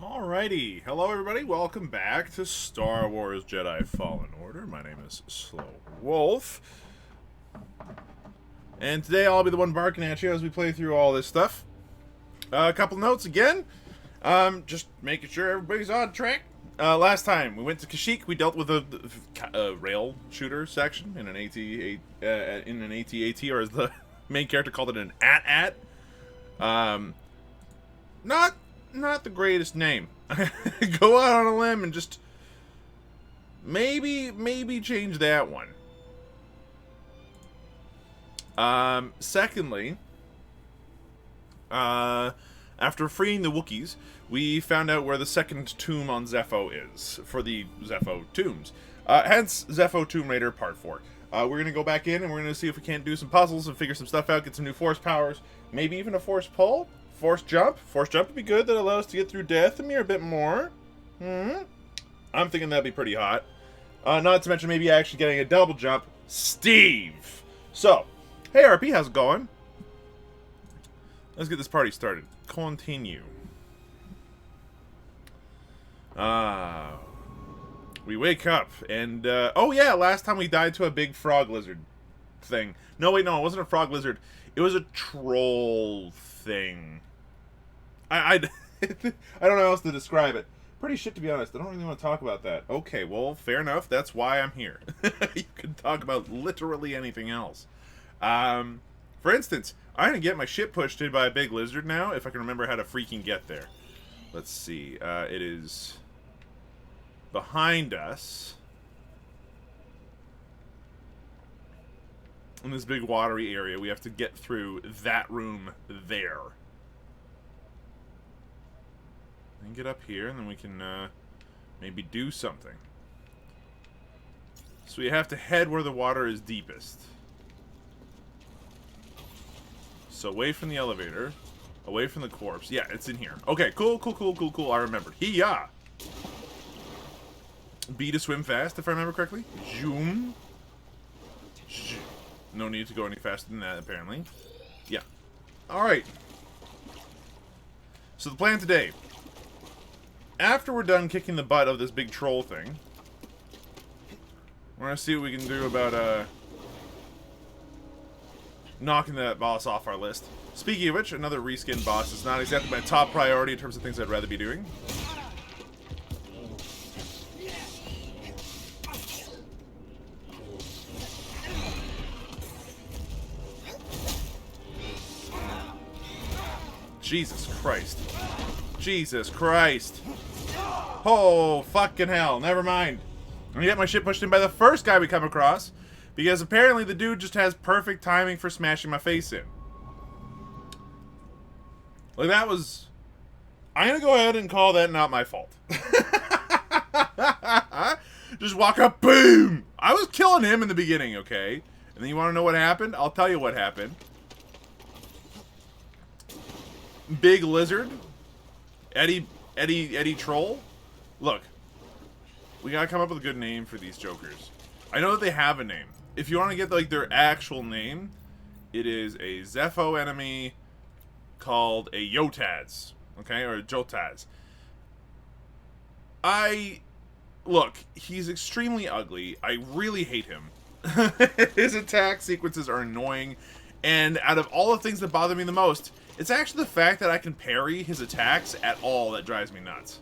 Alrighty, hello everybody, welcome back to Star Wars Jedi Fallen Order. My name is SlowWolf. And today I'll be the one barking at you as we play through all this stuff. A couple notes again, just making sure everybody's on track. Last time we went to Kashyyyk, we dealt with a rail shooter section in an AT-AT, or as the main character called it, an AT-AT. Not the greatest name. Go out on a limb and just maybe change that one. Secondly, after freeing the Wookiees, we found out where the second tomb on Zepho is for the Zepho tombs. Hence Zepho Tomb Raider Part 4. We're gonna go back in and we're gonna see if we can't do some puzzles and figure some stuff out, get some new force powers, maybe even a force pull. Force jump? Force jump would be good. That allows us to get through Dathomir a bit more. I'm thinking that'd be pretty hot. Not to mention maybe actually getting a double jump. Steve! So, hey RP, how's it going? Let's get this party started. Continue. We wake up and, oh yeah, last time we died to a big frog lizard thing. No, wait, no, it wasn't a frog lizard. It was a troll thing. I don't know how else to describe it. Pretty shit, to be honest. I don't really want to talk about that. Okay, well, fair enough. That's why I'm here. You can talk about literally anything else. For instance, I'm going to get my shit pushed in by a big lizard now, if I can remember how to freaking get there. Let's see. It is behind us. In this big watery area, we have to get through that room there. And get up here, and then we can maybe do something. So we have to head where the water is deepest. So away from the elevator, away from the corpse. Yeah, it's in here. Okay, cool. I remembered. Hee-yah! B to swim fast, if I remember correctly. Zoom. No need to go any faster than that, apparently. Yeah. Alright. So the plan today. After we're done kicking the butt of this big troll thing, we're going to see what we can do about, knocking that boss off our list. Speaking of which, another reskin boss is not exactly my top priority in terms of things I'd rather be doing. Jesus Christ. Jesus Christ. Oh, fucking hell. Never mind. I'm gonna get my shit pushed in by the first guy we come across, because apparently the dude just has perfect timing for smashing my face in. Like, that was... I'm gonna go ahead and call that not my fault. Just walk up, boom! I was killing him in the beginning, okay? And then you want to know what happened? I'll tell you what happened. Big lizard, Eddie Troll. Look, we gotta come up with a good name for these jokers. I know that they have a name. If you want to get like their actual name, it is a Zepho enemy called a Yotaz, okay, or a Jotaz. Look, he's extremely ugly. I really hate him. His attack sequences are annoying, and out of all the things that bother me the most, it's actually the fact that I can parry his attacks at all that drives me nuts.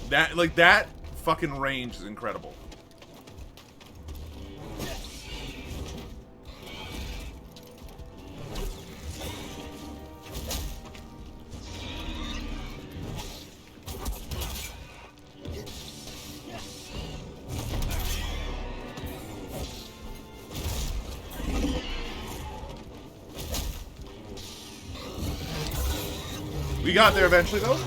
That fucking range is incredible. We got there eventually, though.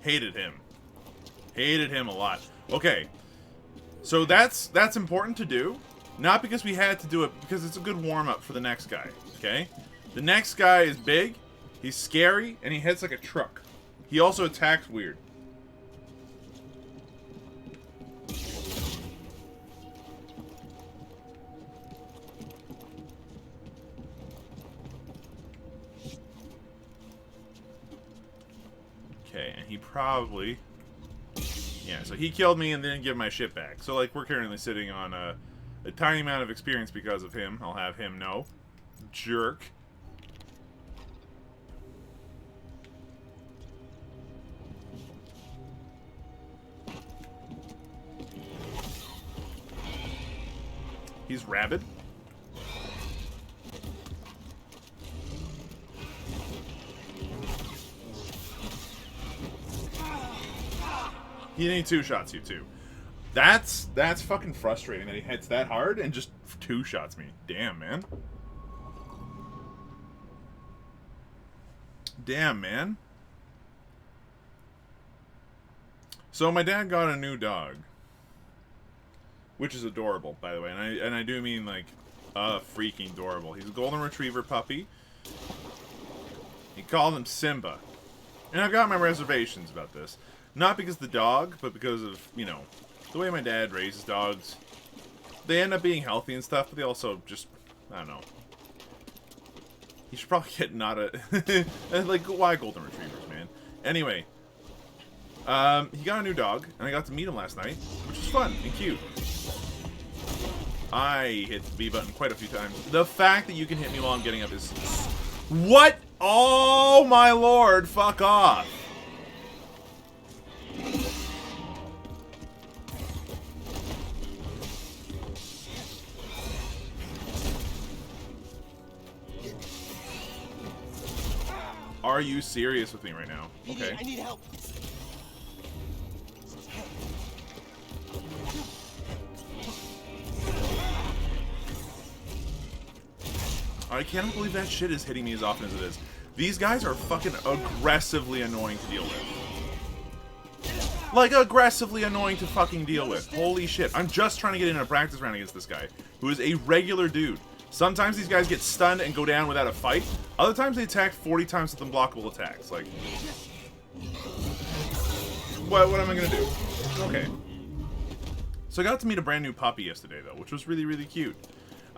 Hated him. Hated him a lot. Okay. So that's important to do. Not because we had to do it, because it's a good warm-up for the next guy. Okay? The next guy is big, he's scary, and he hits like a truck. He also attacks weird. Okay, and he probably... Yeah, so he killed me and didn't give my shit back. So, like, we're currently sitting on a tiny amount of experience because of him. I'll have him know. Jerk. He's rabid. He two-shots you, too. That's fucking frustrating that he hits that hard and just two-shots me. Damn, man. Damn, man. So my dad got a new dog. Which is adorable, by the way. And I do mean, like, freaking adorable. He's a golden retriever puppy. He called him Simba. And I've got my reservations about this. Not because of the dog, but because of, you know, the way my dad raises dogs. They end up being healthy and stuff, but they also just, I don't know. You should probably get not a... like, why golden retrievers, man? Anyway. He got a new dog, and I got to meet him last night, which was fun and cute. I hit the B button quite a few times. The fact that you can hit me while I'm getting up is... What? Oh, my lord, fuck off. Are you serious with me right now? Okay. I need help. I cannot believe that shit is hitting me as often as it is. These guys are fucking aggressively annoying to deal with. Like, aggressively annoying to fucking deal with. Holy shit. I'm just trying to get in a practice round against this guy, who is a regular dude. Sometimes these guys get stunned and go down without a fight. Other times they attack 40 times with unblockable attacks. Like, what am I gonna do? Okay. So I got to meet a brand new puppy yesterday, though, which was really, really cute.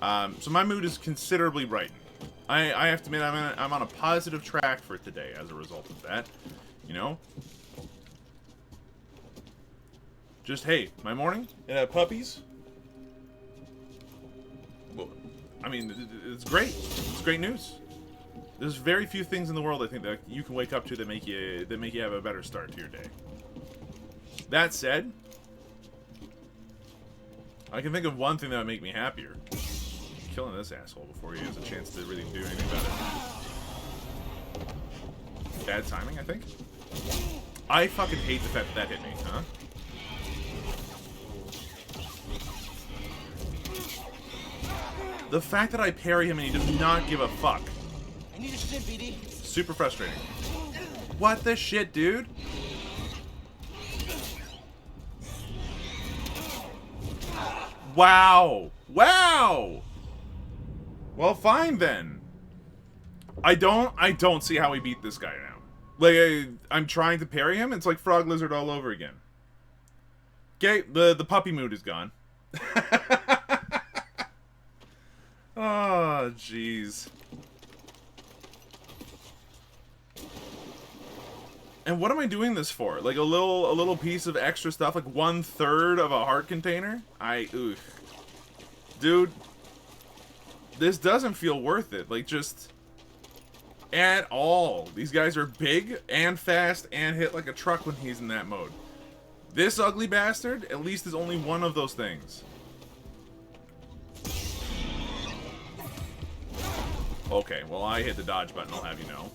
So my mood is considerably brightened. I have to admit, I'm on a positive track for today as a result of that. You know? Just, hey, my morning, puppies. Well, I mean, it's great. It's great news. There's very few things in the world, I think, that you can wake up to that make you have a better start to your day. That said, I can think of one thing that would make me happier. Killing this asshole before he has a chance to really do anything about it. Bad timing, I think. I fucking hate the fact that hit me, huh? The fact that I parry him and he does not give a fuck. I need a shit, BD. Super frustrating. What the shit, dude? Wow. Wow. Well, fine then. I don't see how we beat this guy now. Like, I'm trying to parry him. It's like Frog Lizard all over again. Okay, the puppy mood is gone. Oh, jeez. And what am I doing this for? Like a little piece of extra stuff, like 1/3 of a heart container? Oof. Dude, this doesn't feel worth it. Like, just at all. These guys are big and fast and hit like a truck when he's in that mode. This ugly bastard, at least, is only one of those things. Okay, well, I hit the dodge button, I'll have you know.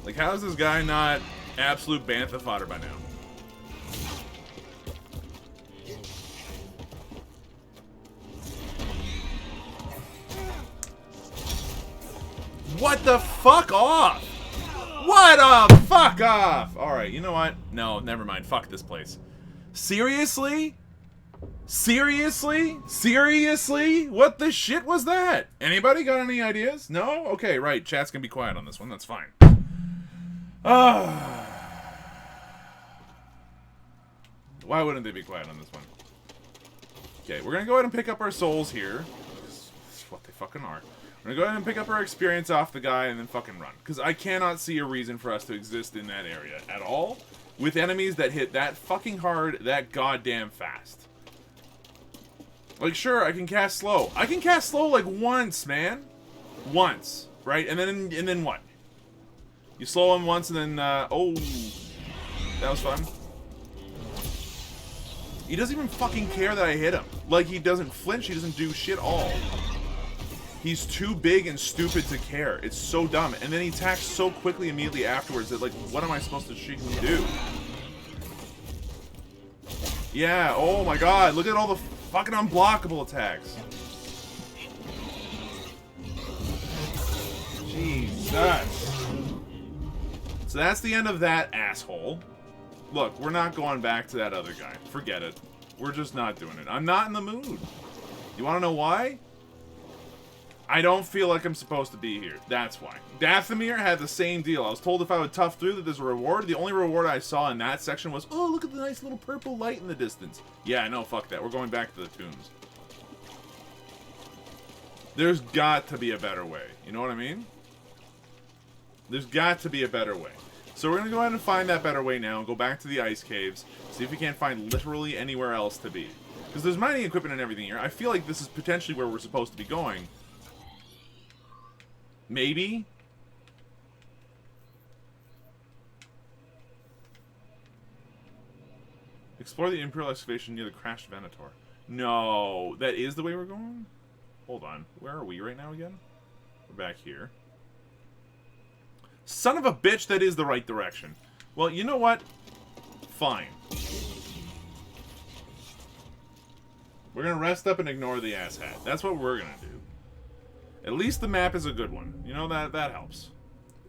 Like, how is this guy not absolute bantha fodder by now? What the fuck off? What a fuck off? Alright, you know what? No, never mind. Fuck this place. Seriously? Seriously? Seriously? What the shit was that? Anybody got any ideas? No? Okay, right. Chat's gonna be quiet on this one. That's fine. Why wouldn't they be quiet on this one? Okay, we're gonna go ahead and pick up our souls here. That's what they fucking are. We're gonna go ahead and pick up our experience off the guy and then fucking run. Because I cannot see a reason for us to exist in that area at all. With enemies that hit that fucking hard, that goddamn fast. Like, sure, I can cast slow. I can cast slow like once, man. Once, right? And then what? You slow him once and then, oh. That was fun. He doesn't even fucking care that I hit him. Like, he doesn't flinch, he doesn't do shit all. He's too big and stupid to care. It's so dumb. And then he attacks so quickly immediately afterwards that, like, what am I supposed to freaking do? Yeah, oh my god, look at all the fucking unblockable attacks. Jesus. So that's the end of that asshole. Look, we're not going back to that other guy. Forget it. We're just not doing it. I'm not in the mood. You want to know why? I don't feel like I'm supposed to be here. That's why. Dathomir had the same deal. I was told if I would tough through that there's a reward. The only reward I saw in that section was, oh, look at the nice little purple light in the distance. Yeah, no, fuck that. We're going back to the tombs. There's got to be a better way. You know what I mean? There's got to be a better way. So we're going to go ahead and find that better way now and go back to the ice caves. See if we can't find literally anywhere else to be. Because there's mining equipment and everything here. I feel like this is potentially where we're supposed to be going. Maybe? Explore the Imperial excavation near the crashed Venator. No, that is the way we're going? Hold on. Where are we right now again? We're back here. Son of a bitch, that is the right direction. Well, you know what? Fine. We're gonna rest up and ignore the asshat. That's what we're gonna do. At least the map is a good one. You know, that helps.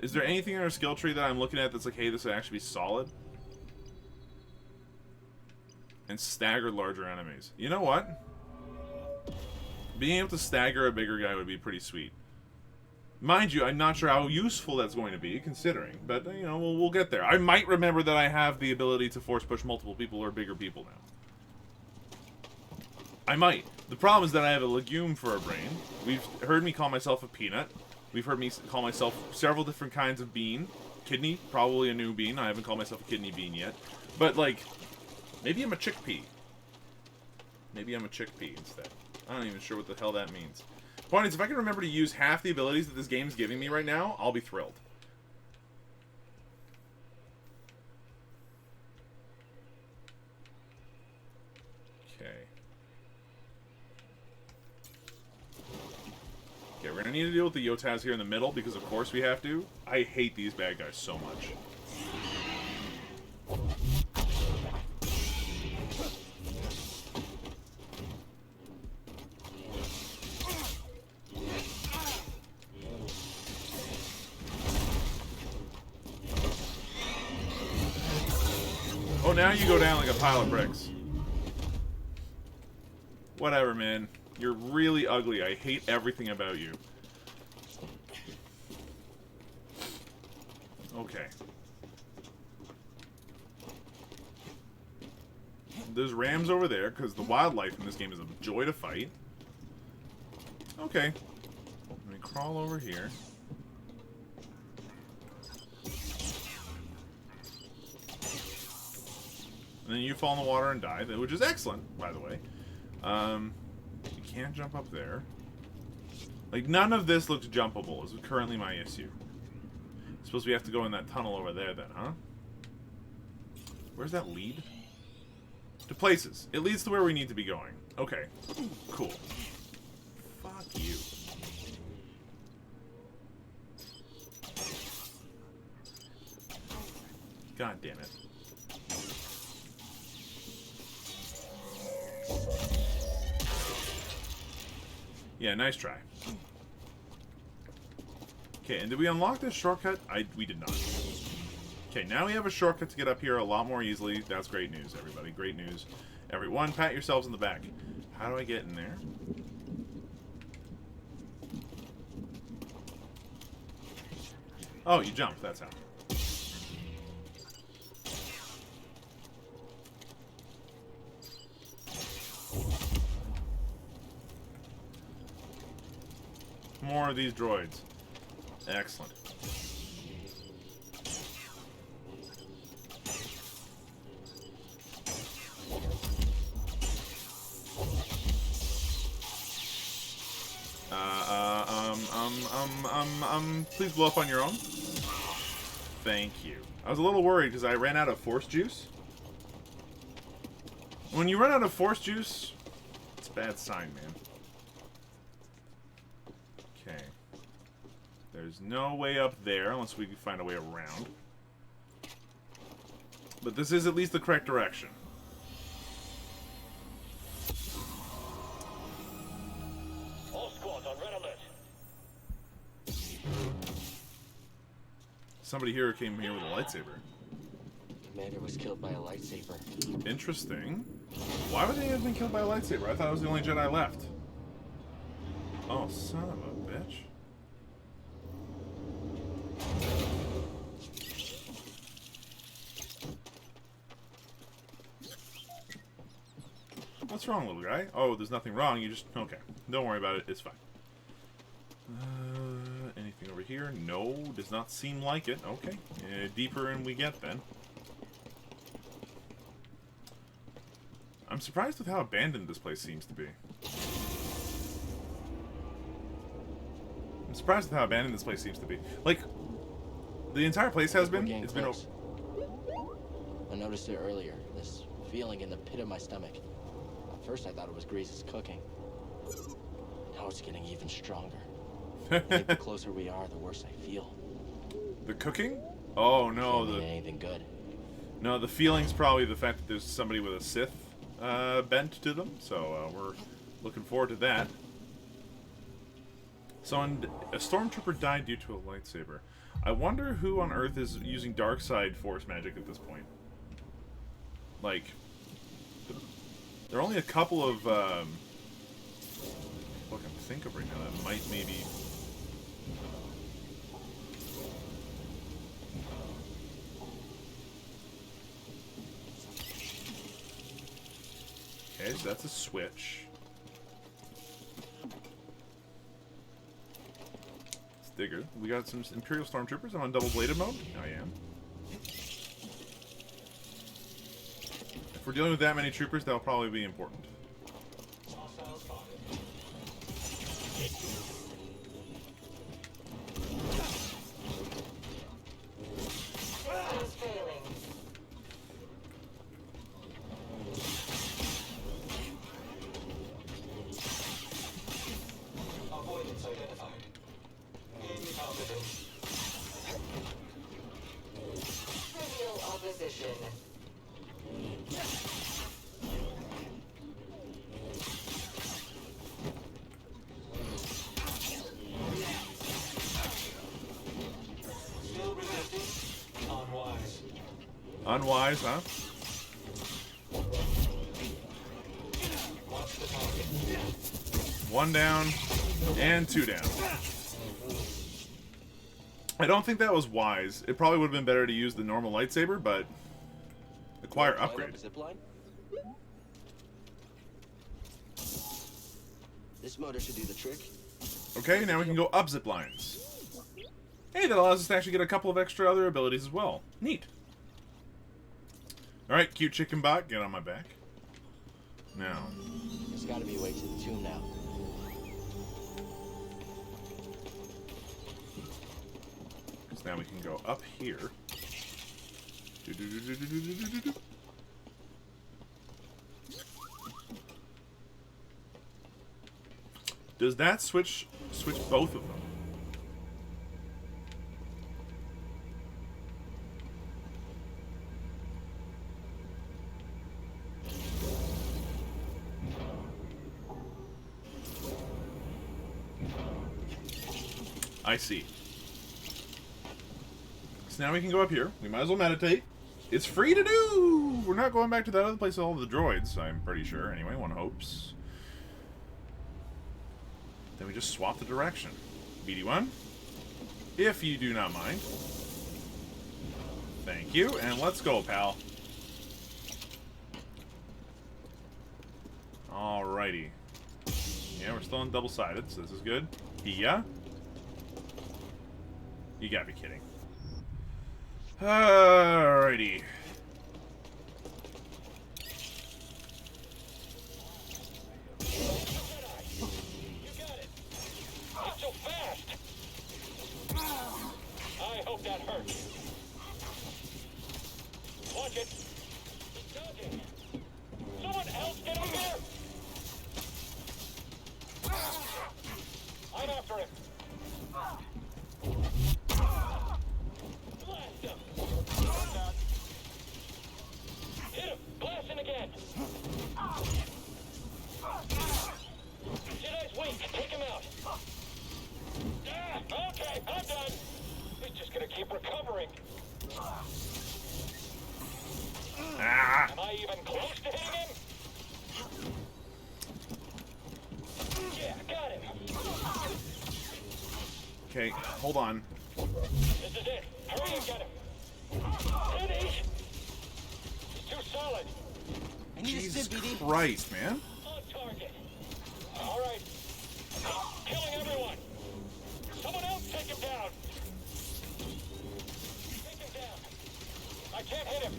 Is there anything in our skill tree that I'm looking at that's like, hey, this would actually be solid? And stagger larger enemies. You know what? Being able to stagger a bigger guy would be pretty sweet. Mind you, I'm not sure how useful that's going to be, considering. But, you know, we'll get there. I might remember that I have the ability to force push multiple people or bigger people now. I might. The problem is that I have a legume for a brain. We've heard me call myself a peanut. We've heard me call myself several different kinds of bean. Kidney, probably a new bean. I haven't called myself a kidney bean yet. But, like, maybe I'm a chickpea. Maybe I'm a chickpea instead. I'm not even sure what the hell that means. Point is, if I can remember to use half the abilities that this game's giving me right now, I'll be thrilled. Okay. Okay, we're gonna need to deal with the Yotaz here in the middle, because of course we have to. I hate these bad guys so much. Oh, now you go down like a pile of bricks. Whatever, man. You're really ugly. I hate everything about you. Okay. There's rams over there, because the wildlife in this game is a joy to fight. Okay. Let me crawl over here. And then you fall in the water and die, which is excellent, by the way. You can't jump up there. Like, none of this looks jumpable, is currently my issue. Suppose we have to go in that tunnel over there then, huh? Where's that lead? To places. It leads to where we need to be going. Okay. Cool. Fuck you. God damn it. Yeah, nice try. Okay, and did we unlock this shortcut? We did not. Okay, now we have a shortcut to get up here a lot more easily. That's great news, everybody. Great news. Everyone, pat yourselves on the back. How do I get in there? Oh, you jumped. That's how. More of these droids. Excellent. Please blow up on your own. Thank you. I was a little worried because I ran out of force juice. When you run out of force juice, it's a bad sign, man. Okay. There's no way up there unless we can find a way around. But this is at least the correct direction. All squads on red alert. Somebody here came here with a lightsaber. Commander was killed by a lightsaber. Interesting. Why would they have been killed by a lightsaber? I thought it was the only Jedi left. Oh, son of a bitch. What's wrong, little guy? Oh, there's nothing wrong. You just... Okay. Don't worry about it. It's fine. Anything over here? No, does not seem like it. Okay. Deeper in we get, then. I'm surprised with how abandoned this place seems to be. I'm surprised with how abandoned this place seems to be. Like, the entire place has been... It's been... I noticed it earlier. This feeling in the pit of my stomach. At first I thought it was Grease's cooking. Now it's getting even stronger. I think the closer we are, the worse I feel. The cooking? Oh, no. Can't mean anything good. No, the feeling's probably the fact that there's somebody with a Sith bent to them. So we're looking forward to that. So a stormtrooper died due to a lightsaber. I wonder who on Earth is using dark side force magic at this point. Like, there are only a couple of what I can think of right now that might maybe... Okay, so that's a switch. Digger. We got some Imperial Stormtroopers. I'm on double-bladed mode. I am. If we're dealing with that many troopers, that'll probably be important. Unwise, huh? One down, and two down. I don't think that was wise. It probably would have been better to use the normal lightsaber, but acquire upgrade. This motor should do the trick. Okay, now we can go up zip lines. Hey, that allows us to actually get a couple of extra other abilities as well. Neat. Alright, cute chicken bot, get on my back. Now. There's gotta be a way to the tomb now. Because now we can go up here. Does that switch both of them? I see. So now we can go up here. We might as well meditate. It's free to do! We're not going back to that other place with all the droids, I'm pretty sure. Anyway, one hopes. Then we just swap the direction. BD1, if you do not mind. Thank you, and let's go, pal. Alrighty. Yeah, we're still on double-sided, so this is good. Yeah? You gotta be kidding. Alrighty. You got it. Not so fast. I hope that hurt. Watch it. He's dodging. Someone else get up there. I'm after him. Blast him. Hit him. Blast him again. Jedi's weak. Take him out. Okay, I'm done. He's just gonna keep recovering. Ah! Am I even close to hitting him? Yeah, got him. Okay, hold on. This is it. Hurry and get him. Ready? He's too solid. I need a Jesus stim, BD. Christ, man. On target. All right. Killing everyone. Someone else take him down. Take him down. I can't hit him.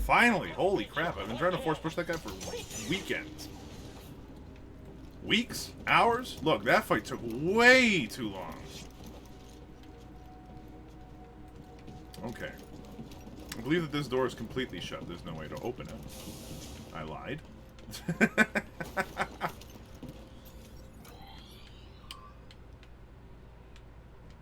Finally! Holy crap, I've been trying to force push that guy for weekends. Weeks? Hours? Look, that fight took way too long. Okay. I believe that this door is completely shut. There's no way to open it. I lied.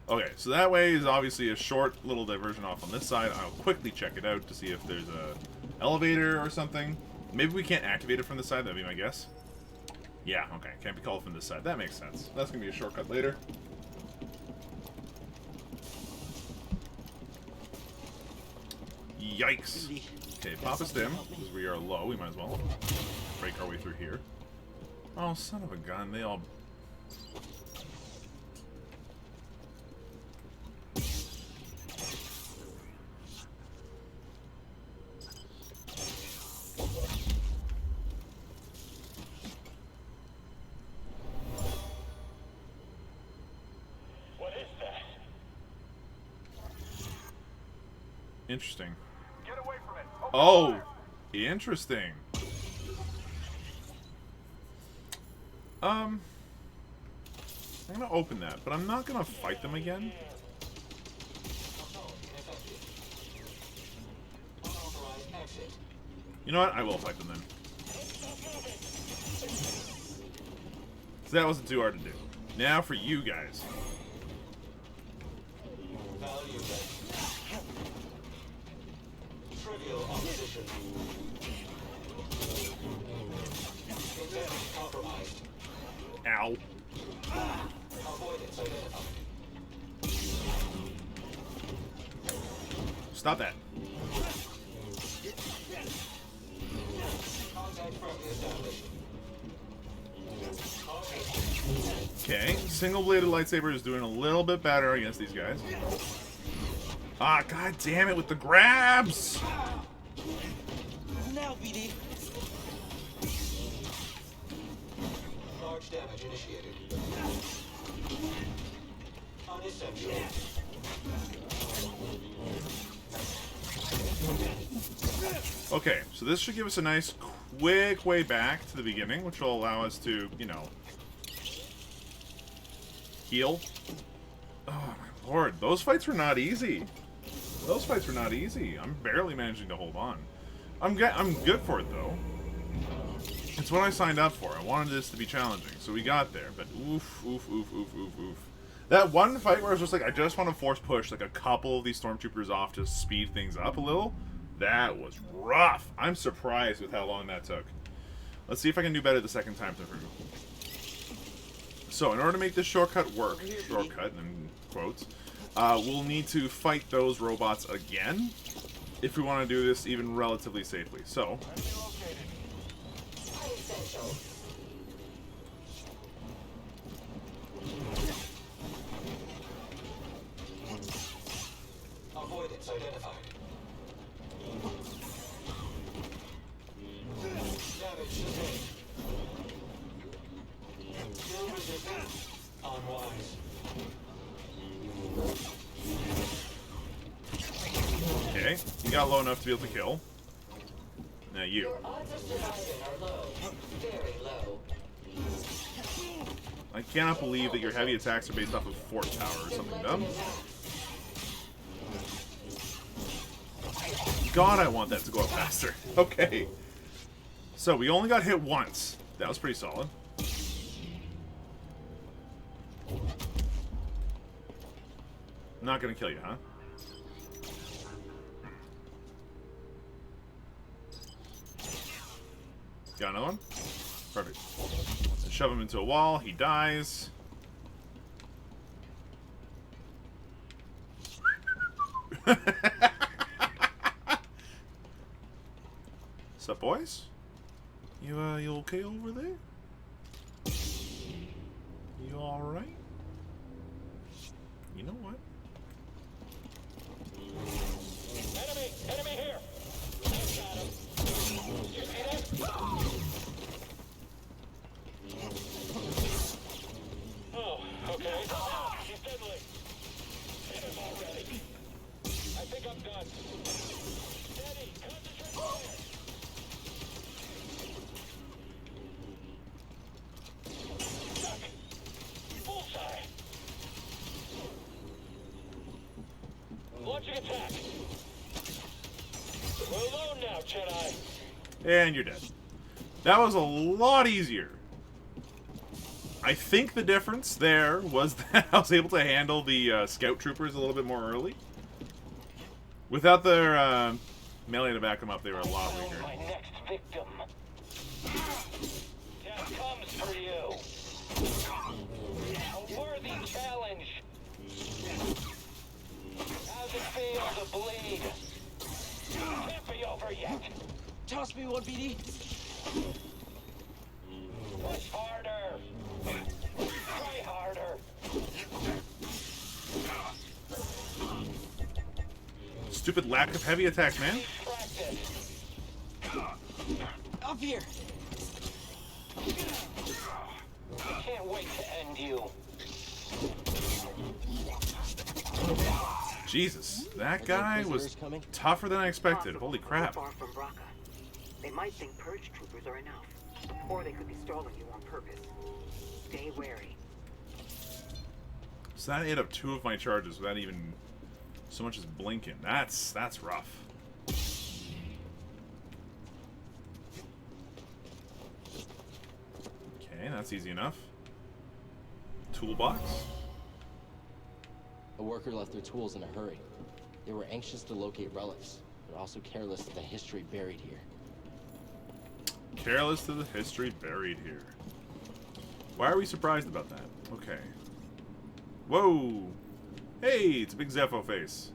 Okay, so that way is obviously a short little diversion off on this side. I'll quickly check it out to see if there's a elevator or something. Maybe we can't activate it from this side, that'd be my guess. Yeah, okay, can't be called from this side. That makes sense. That's gonna be a shortcut later. Yikes. Okay, pop a stim, because we are low, we might as well break our way through here. Oh, son of a gun, they all... What is that? Interesting. Get away from it. Oh, interesting. I'm gonna open that, but I'm not gonna fight them again. You know what? I will fight them then. So that wasn't too hard to do. Now for you guys. Trivial opposition. Compromised. Ow. Avoidance identified. Stop that. Contact firmly established. Okay, single-bladed lightsaber is doing a little bit better against these guys. Ah, god damn it with the grabs! Now, BD. Large damage initiated. Unessential. Okay, so this should give us a nice, quick way back to the beginning, which will allow us to, you know, heal. Oh my lord, those fights were not easy. Those fights were not easy. I'm barely managing to hold on. I'm good for it though. It's what I signed up for. I wanted this to be challenging, so we got there. But oof, oof, oof, oof, oof, oof. That one fight where I was just like, I just want to force push like a couple of these stormtroopers off to speed things up a little. That was rough. I'm surprised with how long that took. Let's see if I can do better the second time through. So, in order to make this shortcut work, shortcut in quotes, we'll need to fight those robots again if we want to do this even relatively safely. So, Avoidance identified. Damage sustained. unwise. Okay, you got low enough to be able to kill. Now you. Your odds of surviving are low. Very low. I cannot believe that your heavy attacks are based off of fort tower or something dumb. God, I want that to go up faster. Okay. So we only got hit once. That was pretty solid. Not gonna kill you, huh? Got another one? Perfect. Let's shove him into a wall. He dies. Sup, boys? You okay over there? You alright? You know what? Enemy here. Got him. You see that? Oh, okay. He's deadly. Hit him already. I think I'm done. Steady. Concentrate fire. Stuck. Bullseye. Launching attack. We're alone now, Jedi. And you're dead. That was a lot easier. I think the difference there was that I was able to handle the scout troopers a little bit more early. Without their melee to back them up, they were a lot weaker. My next victim. Death comes for you. A worthy challenge. How's it feel to bleed? Can't be over yet. Toss me one, BD. Push harder. Try harder. Stupid lack of heavy attacks, man. Practice. Up here. Can't wait to end you. Jesus, that guy was tougher than I expected. Holy crap. Far from Braca. They might think purge troopers are enough, or they could be stalling you on purpose. Stay wary. So that ate up 2 of my charges without even so much as blinking. That's rough. Okay, that's easy enough. Toolbox. A worker left their tools in a hurry. They were anxious to locate relics, but also careless of the history buried here. Careless to the history buried here. Why are we surprised about that? Okay. Whoa! Hey, it's a big Zepho face.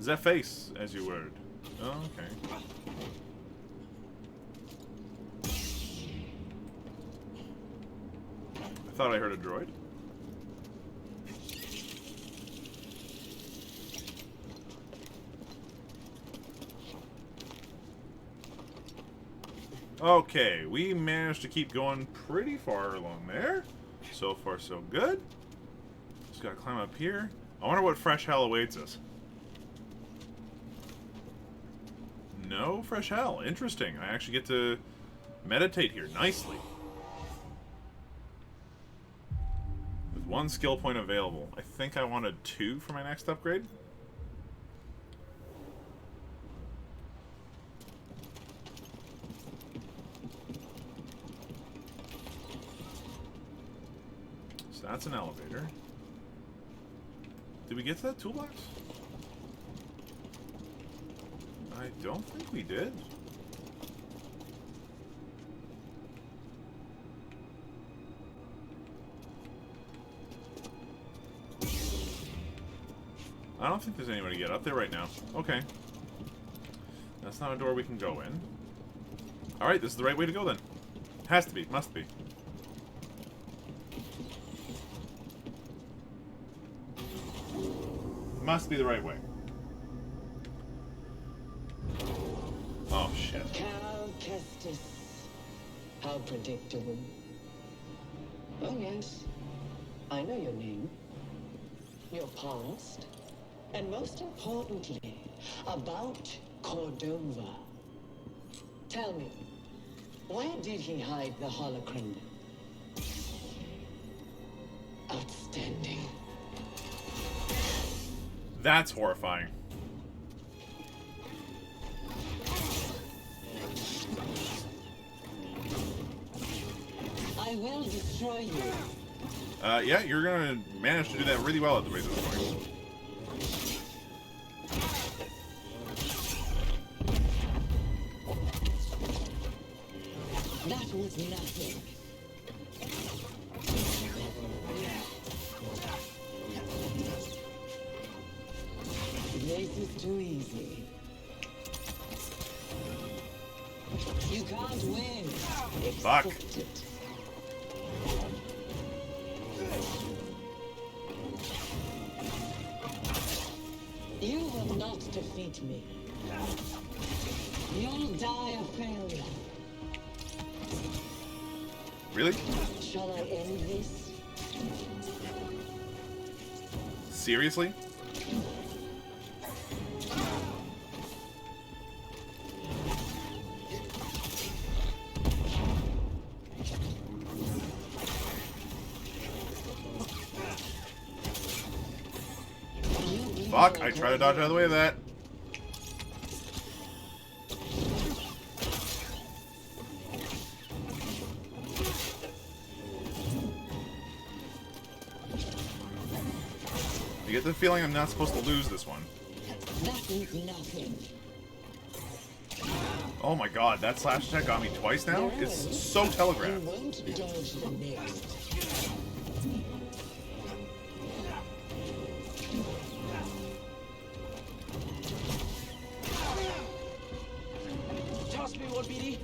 Zeph face, as you word. Oh, okay. I thought I heard a droid. Okay, we managed to keep going pretty far along there. So far, so good. Just gotta climb up here. I wonder what fresh hell awaits us. No fresh hell. Interesting. I actually get to meditate here nicely. With 1 skill point available. I think I wanted 2 for my next upgrade. That's an elevator. Did we get to that toolbox? I don't think we did. I don't think there's any way to get up there right now. Okay. That's not a door we can go in. Alright, this is the right way to go then. Has to be. Must be. Must be the right way. Oh, shit. How Kestis. How predictable. Oh, yes. I know your name, your past, and most importantly, about Cordova. Tell me, where did he hide the holocron? Outstanding. That's horrifying. I will destroy you. Yeah, you're gonna manage to do that really well at the rate of this point. That was nothing. This is too easy. You can't win. Fuck. Accept it. You will not defeat me. You'll die a failure. Really? Shall I end this? Seriously? Fuck, I try to dodge out of the way of that. I get the feeling I'm not supposed to lose this one. That means nothing. Oh my god, that slash attack got me twice now? It's so You telegraphed. won't dodge the next. Toss me one, BD.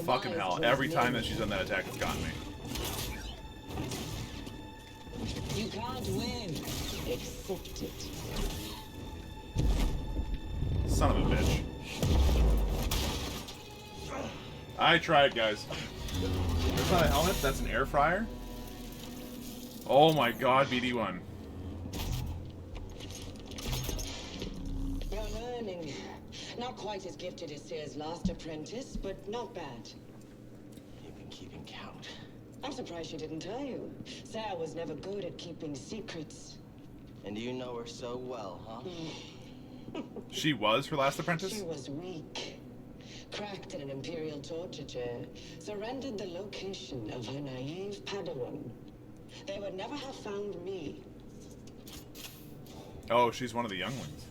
Fucking hell, every time that she's done that attack, it's gotten me. You can't win. Accept it. Son of a bitch. I tried, guys. That's not a helmet, that's an air fryer. Oh my god, BD1. You're learning. Not quite as gifted as Seer's last apprentice, but not bad. You've been keeping count. I'm surprised she didn't tell you. Seer was never good at keeping secrets. And you know her so well, huh? She was her last She apprentice? was weak. Cracked in an Imperial torture chair. Surrendered the location of her naive Padawan. They would never have found me. Oh, she's one of the younglings.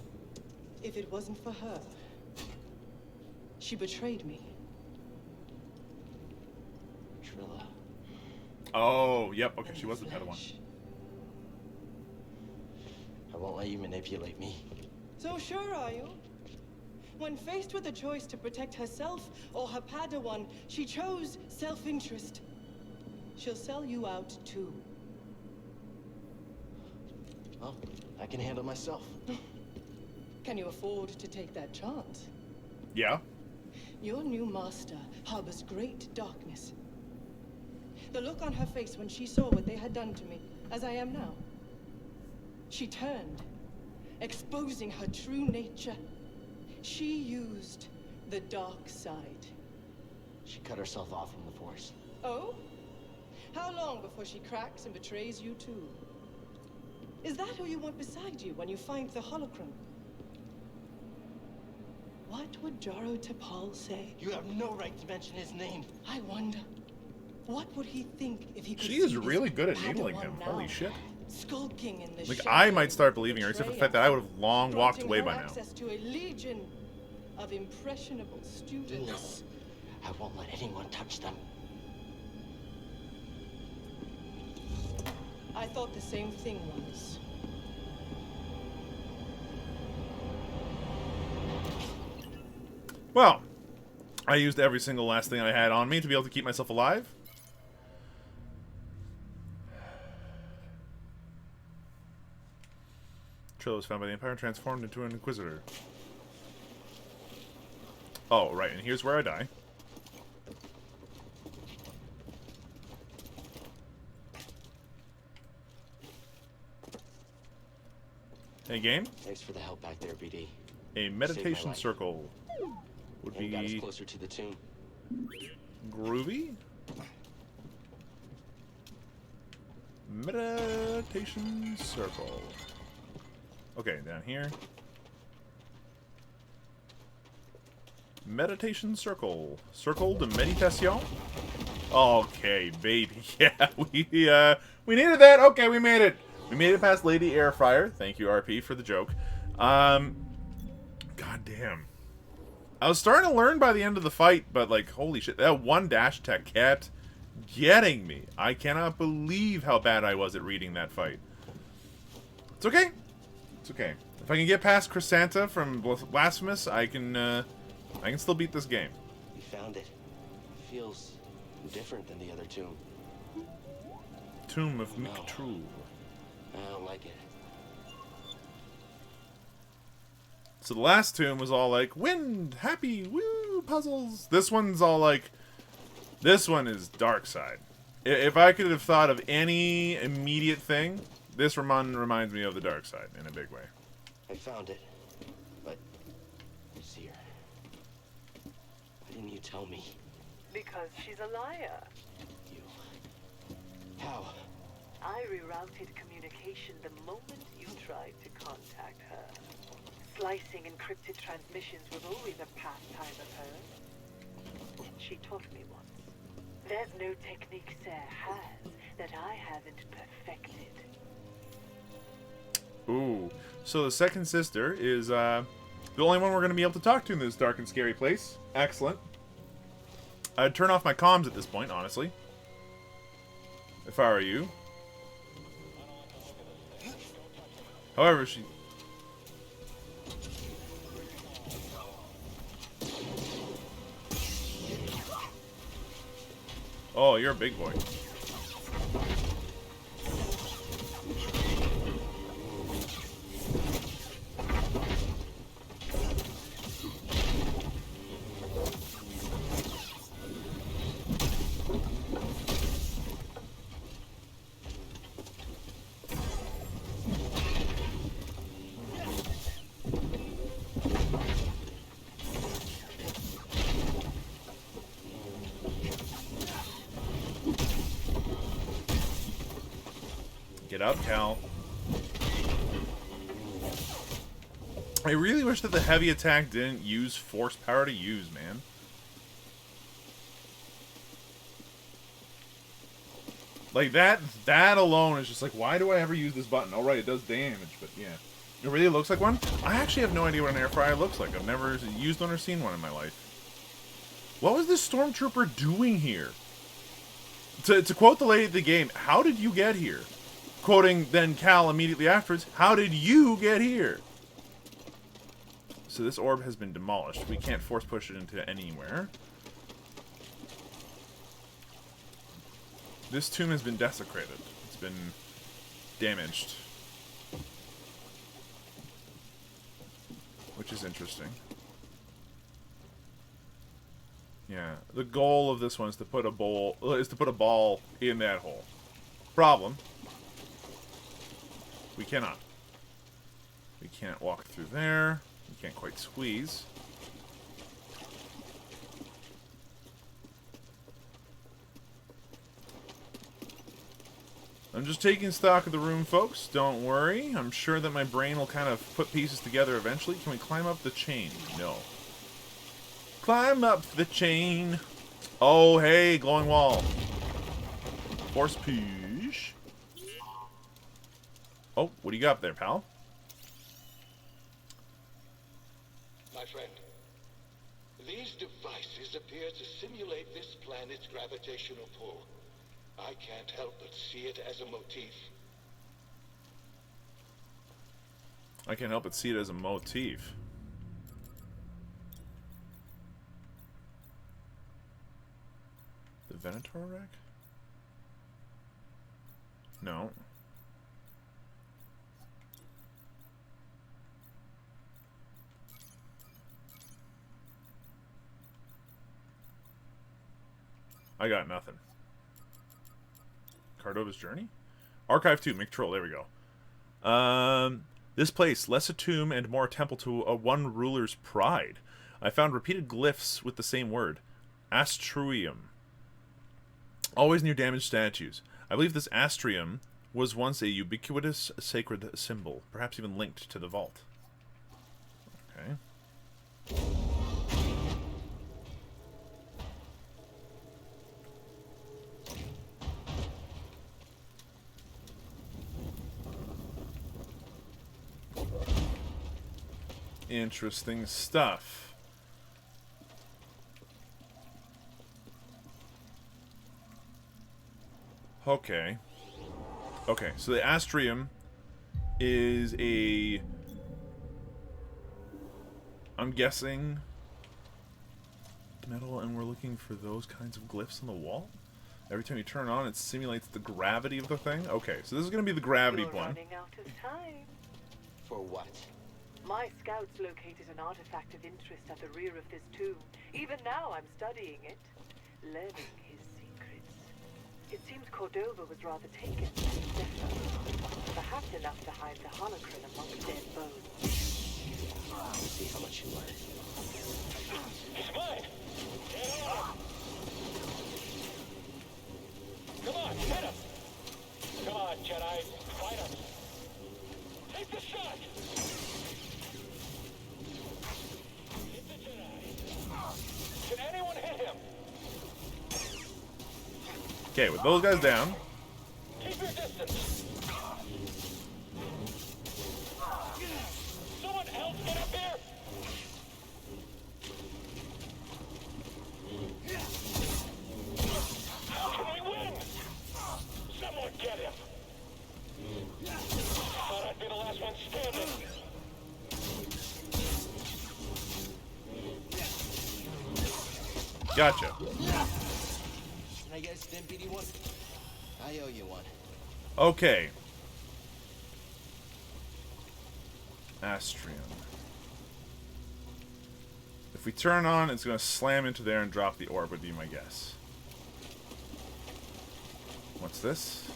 If it wasn't for her, she betrayed me. Trilla. Oh, yep, okay, And she was the Padawan. flesh. I won't let you manipulate me. So sure are you? When faced with a choice to protect herself or her Padawan, she chose self-interest. She'll sell you out too. Well, I can handle myself. Can you afford to take that chance? Yeah? Your new master harbors great darkness. The look on her face when she saw what they had done to me, as I am now. She turned, exposing her true nature. She used the dark side. She cut herself off from the Force. Oh? How long before she cracks and betrays you too? Is that who you want beside you when you find the holocron? What would Jaro Tapal say? You have no right to mention his name. I wonder, what would he think if he could She see is this really good at needling Padawan him. now, Holy shit. skulking in the Like, shadows, I might start believing her, except for the fact that I would have long walked granting away her by now. access to a legion of impressionable students. I won't let anyone touch them. I thought the same thing once. Well, I used every single last thing I had on me to be able to keep myself alive. Trill was found by the Empire and transformed into an Inquisitor. Oh, right, and here's where I die. Hey, game? Thanks for the help back there, BD. A meditation circle would And got us be closer to the tomb. groovy. Meditation circle. Okay, down here. Meditation circle. Circle de meditation. Okay, baby. Yeah, we needed that. Okay, we made it. We made it past Lady Airfryer. Thank you, RP, for the joke. God damn. I was starting to learn by the end of the fight, but like, holy shit, that one dash tech kept getting me. I cannot believe how bad I was at reading that fight. It's okay. It's okay. If I can get past Chrysanta from Blasphemous, I can still beat this game. We found it. Feels different than the other tomb. Tomb of Mictru. I don't like it. So the last tomb was all like, wind, happy, woo, puzzles. This one's all like, this one is dark side. If I could have thought of any immediate thing, this reminds me of the dark side in a big way. I found it, but it's here. Why didn't you tell me? Because she's a liar. You. How? I rerouted communication the moment you tried to contact her. Slicing encrypted transmissions was always a pastime of hers. She taught me once. There's no technique Sarah has that I haven't perfected. Ooh. So the second sister is the only one we're going to be able to talk to in this dark and scary place. Excellent. I'd turn off my comms at this point, honestly. If I were you. However, she... Oh, you're a big boy. Get up, Cal. I really wish that the heavy attack didn't use force power to use, man. Like, that alone is just like, why do I ever use this button? Alright, it does damage, but yeah. It really looks like one? I actually have no idea what an air fryer looks like. I've never used one or seen one in my life. What was this stormtrooper doing here? To quote the lady of the game, how did you get here? Quoting then Cal immediately afterwards, how did you get here? So this orb has been demolished. We can't force push it into anywhere. This tomb has been desecrated. It's been damaged. Which is interesting. Yeah, the goal of this one is to put a ball in that hole. Problem. We cannot. We can't walk through there. We can't quite squeeze. I'm just taking stock of the room, folks. Don't worry. I'm sure that my brain will kind of put pieces together eventually. Can we climb up the chain? No. Climb up the chain. Oh, hey, glowing wall. Force push. Oh, what do you got up there, pal? My friend, these devices appear to simulate this planet's gravitational pull. I can't help but see it as a motif. I can't help but see it as a motif. Venator rack? No. I got nothing. Cardova's Journey? Archive 2, McTroll, there we go. This place, less a tomb and more a temple to a one ruler's pride. I found repeated glyphs with the same word. Astrium. Always near damaged statues. I believe this astrium was once a ubiquitous sacred symbol, perhaps even linked to the vault. Okay. Interesting stuff. Okay. Okay, so the astrium is a... I'm guessing metal, and we're looking for those kinds of glyphs on the wall? Every time you turn on, it simulates the gravity of the thing? Okay, so this is going to be the gravity You're one. running out of time. For what? My scouts located an artifact of interest at the rear of this tomb. Even now, I'm studying it, learning his secrets. It seems Cordova was rather taken by his defo, perhaps enough to hide the holocron amongst dead bones. We'll see how much you learn. He's mine! Get on! Come on, hit him! Come on, Jedi, fight him! Take the shot! Hit the Jedi! Can anyone hit him? Okay, with those guys down. Keep your distance! Someone else get up here! How can we win? Someone get him! Thought I'd be the last one standing. Gotcha. Can I get a Stampede one? I owe you one. Okay. Astrium. If we turn on, it's going to slam into there and drop the orb, would be my guess. What's this?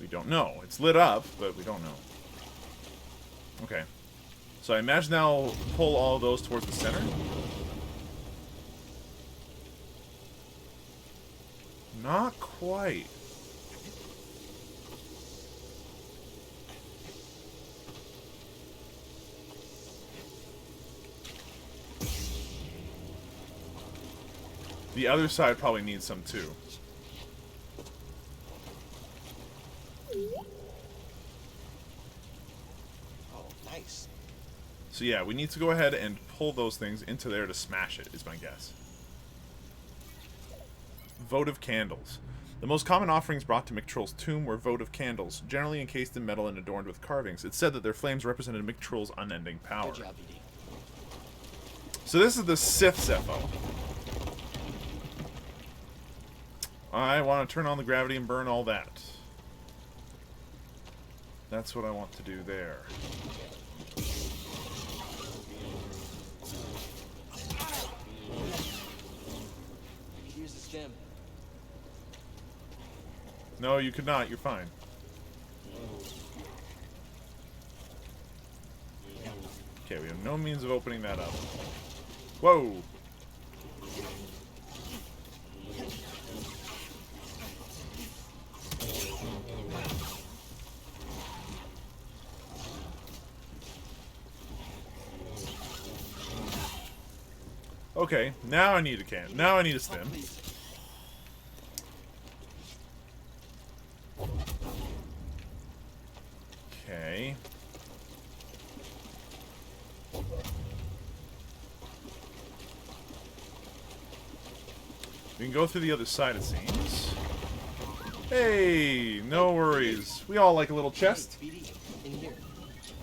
We don't know. It's lit up, but we don't know. Okay. So I imagine I'll pull all of those towards the center. Not quite. The other side probably needs some too. Oh, nice. So yeah, we need to go ahead and pull those things into there to smash it, is my guess. Votive candles. The most common offerings brought to McTroll's tomb were votive candles, generally encased in metal and adorned with carvings. It's said that their flames represented McTroll's unending power. Good job, BD. So this is the Sith Sepho. I want to turn on the gravity and burn all that. That's what I want to do there. Here's the stem. No, you could not. You're fine. Okay, we have no means of opening that up. Whoa! Okay, now I need a can. Now I need a stem. Okay. We can go through the other side, it seems. Hey, no worries. We all like a little chest. BD, in here.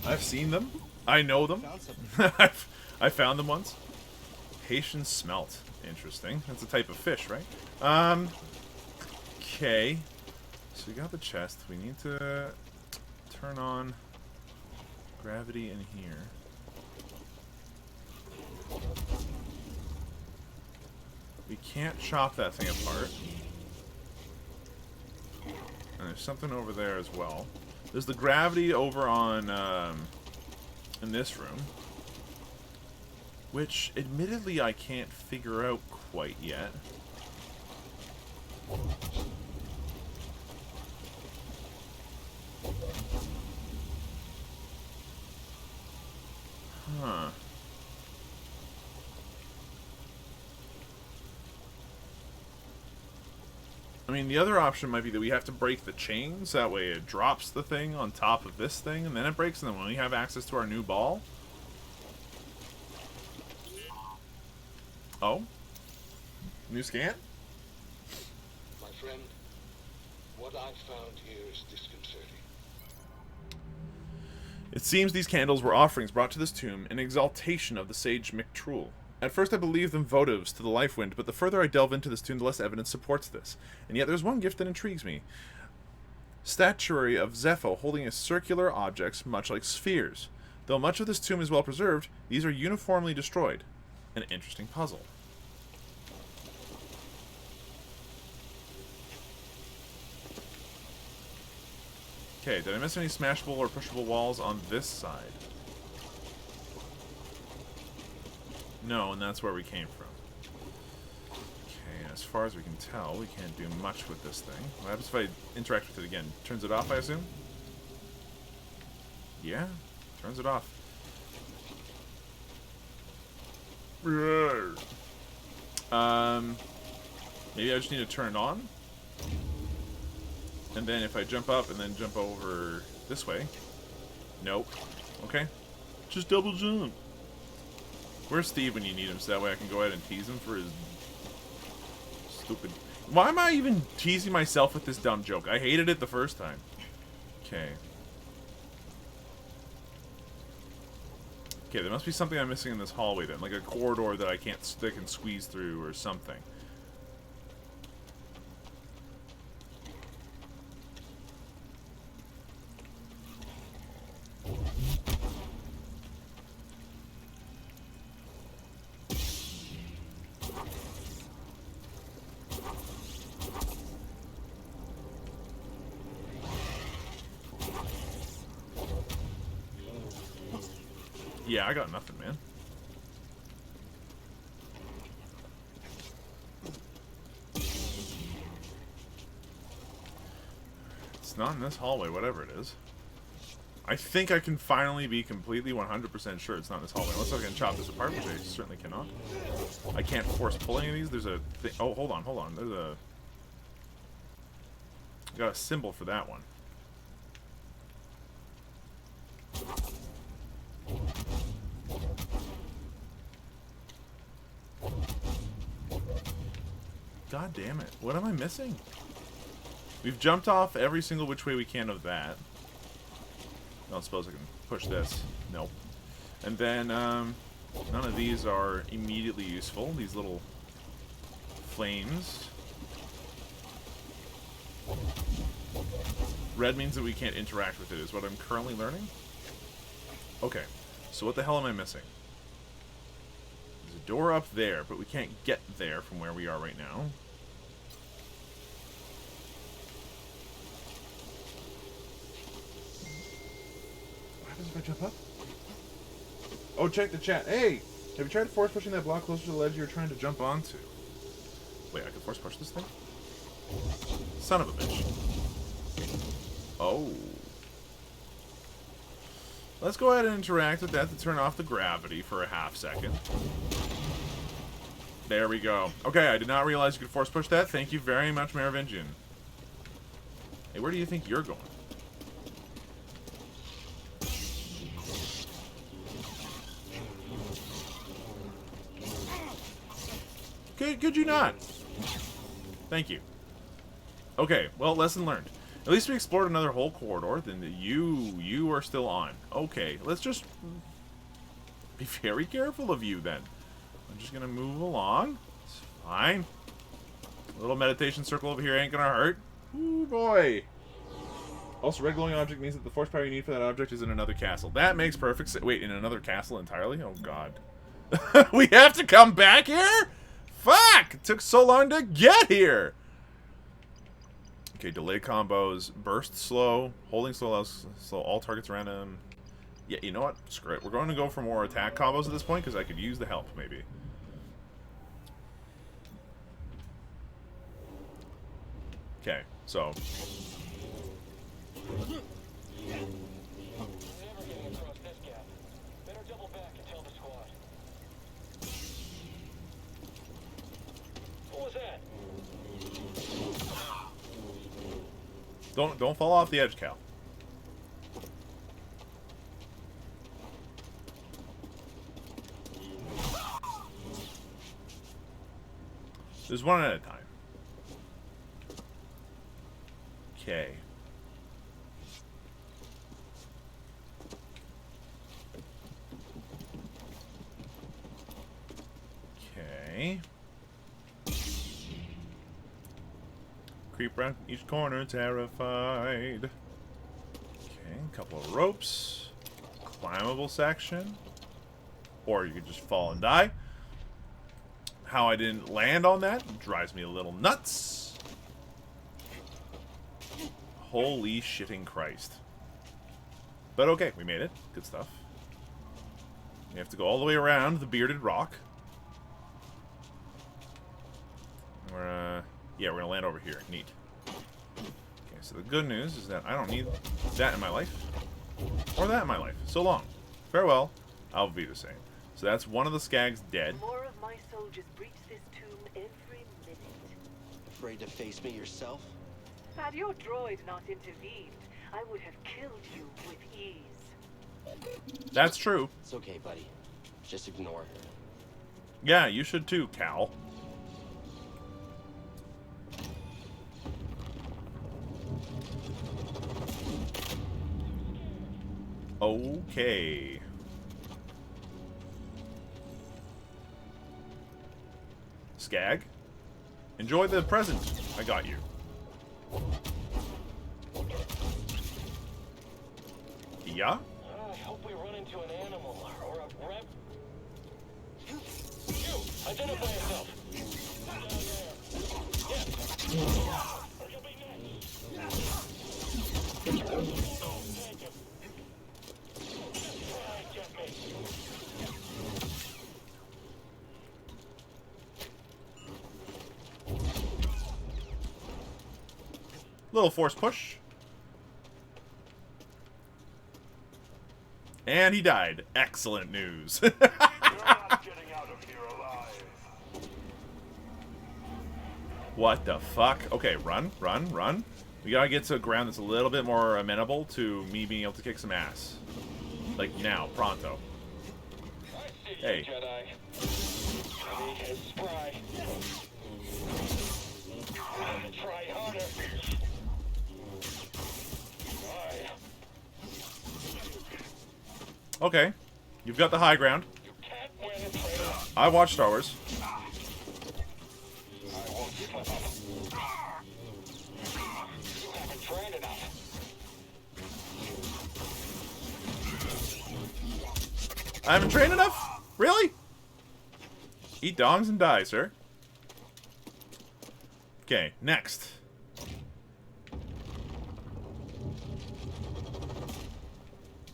I've seen them. I know them. Found something. I found them once. Haitian smelt. Interesting. That's a type of fish, right? Okay. So we got the chest. We need to turn on gravity in here. We can't chop that thing apart. And there's something over there as well. There's the gravity over on, in this room. Which, admittedly, I can't figure out quite yet. Huh. I mean, the other option might be that we have to break the chains. That way it drops the thing on top of this thing, and then it breaks, and then when we have access to our new ball... Oh? New scan? My friend, what I found here is disconcerting. It seems these candles were offerings brought to this tomb in exaltation of the sage Mictrul. At first I believed them votives to the life wind, but the further I delve into this tomb, the less evidence supports this. And yet there's one gift that intrigues me. Statuary of Zepho holding a circular objects much like spheres. Though much of this tomb is well preserved, these are uniformly destroyed. An interesting puzzle. Okay, did I miss any smashable or pushable walls on this side? No, and that's where we came from. Okay, as far as we can tell, we can't do much with this thing. What happens if I interact with it again? Turns it off, I assume? Yeah, turns it off. Maybe I just need to turn it on? And then if I jump up and then jump over this way. Nope. Okay. Just double jump. Where's Steve when you need him so that way I can go ahead and tease him for his stupid... Why am I even teasing myself with this dumb joke? I hated it the first time. Okay. Okay, there must be something I'm missing in this hallway then. Like a corridor that I can't stick and squeeze through or something. Yeah, I got nothing, man. It's not in this hallway, whatever it is. I think I can finally be completely 100% sure it's not in this hallway. Unless I can chop this apart, which I certainly cannot. I can't force pull any of these. There's a thing. Oh, hold on, hold on. There's a... I got a symbol for that one. God damn it. What am I missing? We've jumped off every single which way we can of that. I don't suppose I can push this. Nope. And then, none of these are immediately useful. These little flames. Red means that we can't interact with it, is what I'm currently learning. Okay. So what the hell am I missing? There's a door up there, but we can't get there from where we are right now. What happens if I jump up? Oh, check the chat. Hey! Have you tried force pushing that block closer to the ledge you're trying to jump onto? Wait, I can force push this thing? Son of a bitch. Oh. Let's go ahead and interact with that to turn off the gravity for a half second. There we go. Okay, I did not realize you could force push that. Thank you very much, Merovingian. Hey, where do you think you're going? Could you not? Thank you. Okay, well, lesson learned. At least we explored another whole corridor, then you are still on. Okay, let's just be very careful of you then. I'm just gonna move along as Fine. A little meditation circle over here ain't gonna hurt. Ooh, boy. Also, red glowing object means that the force power you need for that object is in another castle. That makes perfect sense. Wait, in another castle entirely? Oh, God. We have to come back here? Fuck! It took so long to get here! Okay, delay combos. Burst slow. Holding slow all targets around him. Yeah, you know what? Screw it. We're going to go for more attack combos at this point, because I could use the help, maybe. Okay, so... Never getting across this gap. Better double back and tell the squad. What was that? Don't fall off the edge, Cal. There's one at a time. Okay. Okay. Creep around each corner, terrified. Okay, a couple of ropes. Climbable section. Or you could just fall and die. How I didn't land on that drives me a little nuts. Holy shitting Christ. But okay, we made it. Good stuff. We have to go all the way around the bearded rock. Yeah, we're gonna land over here. Neat. Okay, so the good news is that I don't need that in my life. Or that in my life. So long. Farewell. I'll be the same. So that's one of the skags dead. More of my soldiers breach this tomb every minute. Afraid to face me yourself? Had your droid not intervened, I would have killed you with ease. That's true. It's okay, buddy. Just ignore her. Yeah, you should too, Cal. Okay. Skag, enjoy the present. I got you. Yeah? I hope we run into an animal or a rep. You! Identify yourself! Down there. Yes! Or you'll be next! Thank you. Just try and get me. Little force push. And he died. Excellent news. You're not getting out of here alive. What the fuck? Okay, run, run, run. We gotta get to a ground that's a little bit more amenable to me being able to kick some ass. Like now, pronto. I see Hey. you, Jedi. Heavy and spry. Try harder. Try. Okay. You've got the high ground. You can't win, traitor. I watch Star Wars. I won't slip up. You haven't trained enough. I haven't trained enough? Really? Eat dongs and die, sir. Okay, next.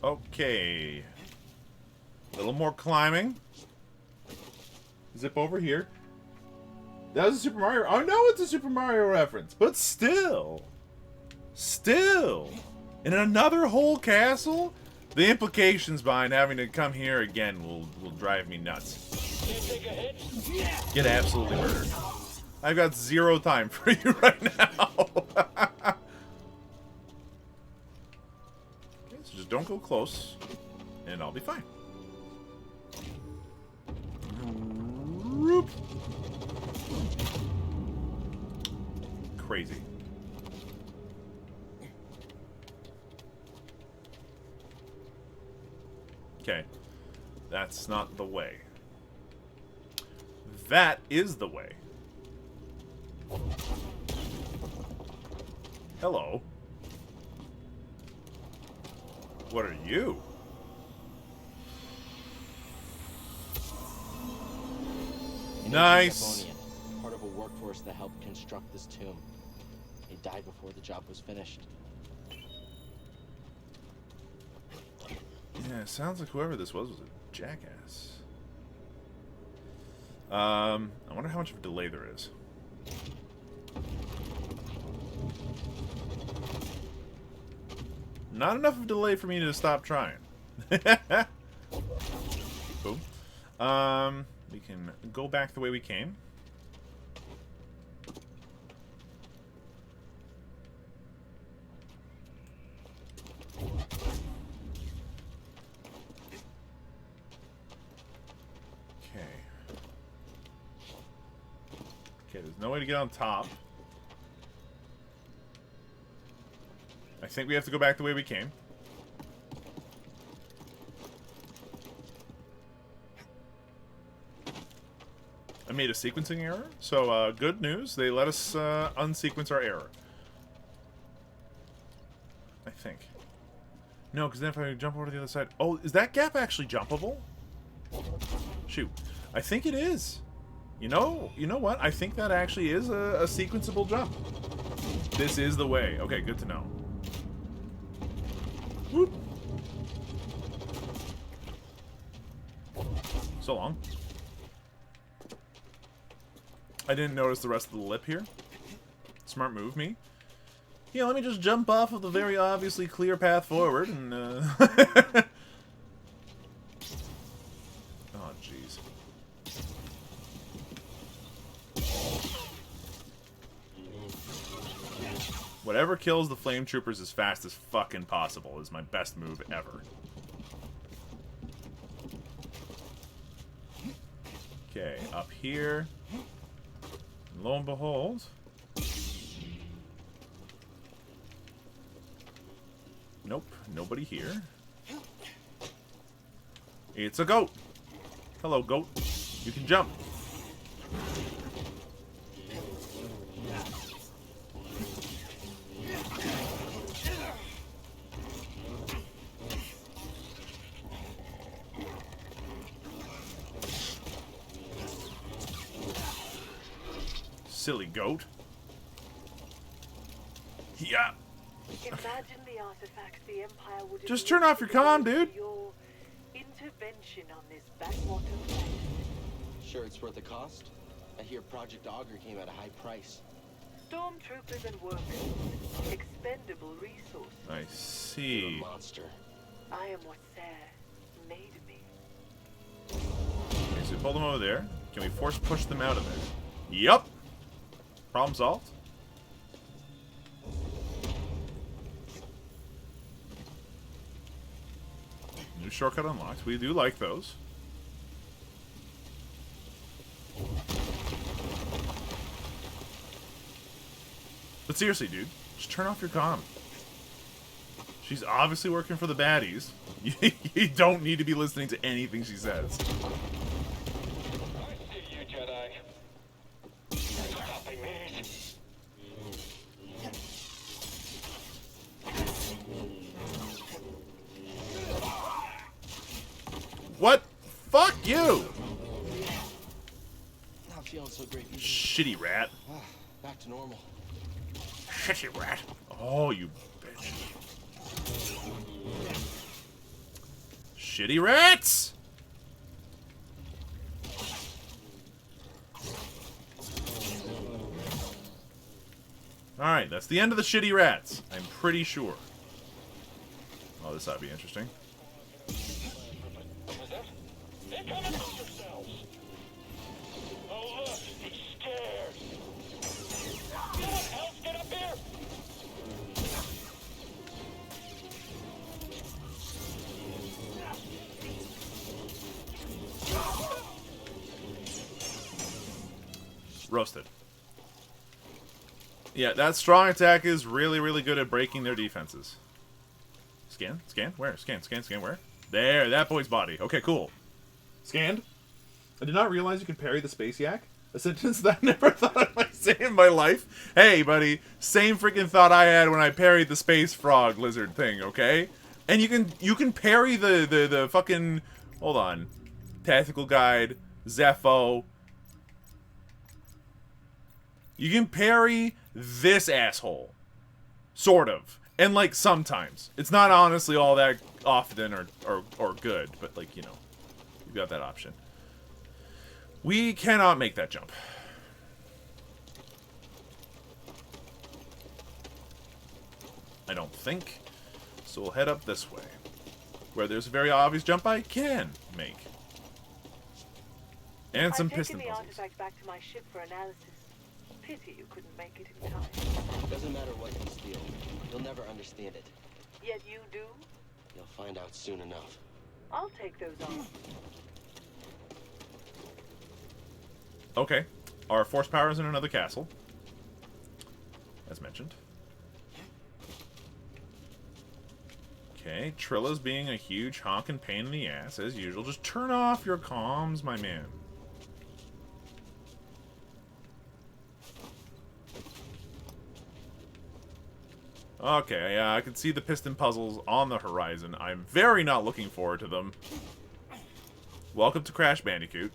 Okay. A little more climbing. Zip over here. That was a Super Mario. I know it's a Super Mario reference, but still. Still. In another whole castle? The implications behind having to come here again will drive me nuts. Can't take a hit? Get absolutely murdered. I've got zero time for you right now. Okay, so just don't go close, and I'll be fine. Whoop. Crazy. Okay, that's not the way. That is the way. Hello. What are you? Nice. Part of a workforce that helped construct this tomb. He died before the job was finished. Yeah, it sounds like whoever this was a jackass. I wonder how much of a delay there is. Not enough of a delay for me to stop trying. Boom. We can go back the way we came. Okay, there's no way to get on top. I think we have to go back the way we came. I made a sequencing error, so good news. They let us unsequence our error. I think. No, because then if I jump over to the other side... Oh, is that gap actually jumpable? Shoot. I think it is. You know what? I think that actually is a sequenceable jump. This is the way. Okay, good to know. Whoop. So long. I didn't notice the rest of the lip here. Smart move, me. Yeah, let me just jump off of the very obviously clear path forward and, Oh, jeez. Whatever kills the flame troopers as fast as fucking possible is my best move ever. Okay, up here. Lo and behold. Nope, nobody here. It's a goat. Hello, goat. You can jump. Silly goat. Yeah. Imagine the artifacts the Empire would Just turn off your comm, dude. Your intervention on this backwater planet. Sure it's worth the cost? I hear Project Augur came at a high price. Stormtroopers and workers. Expendable resources. I You're a see. monster. I am what Sare made me. Okay, so we pull them over there. Can we force push them out of there? Yup. Problem solved. New shortcut unlocked. We do like those. But seriously, dude, just turn off your comm. She's obviously working for the baddies. You don't need to be listening to anything she says. I see you, Jedi. Stopping me. What? Fuck you! Not feeling so great. Shitty rat. Back to normal. Shitty rat. Oh, you bitch. Shitty rats! Alright, that's the end of the shitty rats. I'm pretty sure. Oh, this ought to be interesting. What was that? They're coming for yourselves. Oh look, he's scared. Someone else get up here. Roasted. Yeah, that strong attack is really, really good at breaking their defenses. Scan? Scan? Where? Scan, scan, scan, where? There, that boy's body. Okay, cool. Scanned. I did not realize you could parry the space yak. A sentence that I never thought I might say in my life. Hey, buddy, same freaking thought I had when I parried the space frog lizard thing, okay? And you can parry the fucking, hold on, tactical guide, Zepho. You can parry this asshole, sort of, and like sometimes. It's not honestly all that often or good, but like, you know, you've got that option. We cannot make that jump. I don't think. So we'll head up this way, where there's a very obvious jump I can make. And some piston the puzzles. artifact back to my ship for analysis. Pity you couldn't make it in time. Doesn't matter what you steal. You'll never understand it. Yet you do? You'll find out soon enough. I'll take those on. Okay. Our force power is in another castle, as mentioned. Okay, Trilla's being a huge honking pain in the ass, as usual. Just turn off your comms, my man. Okay, yeah, I can see the piston puzzles on the horizon. I'm very not looking forward to them. Welcome to Crash Bandicoot.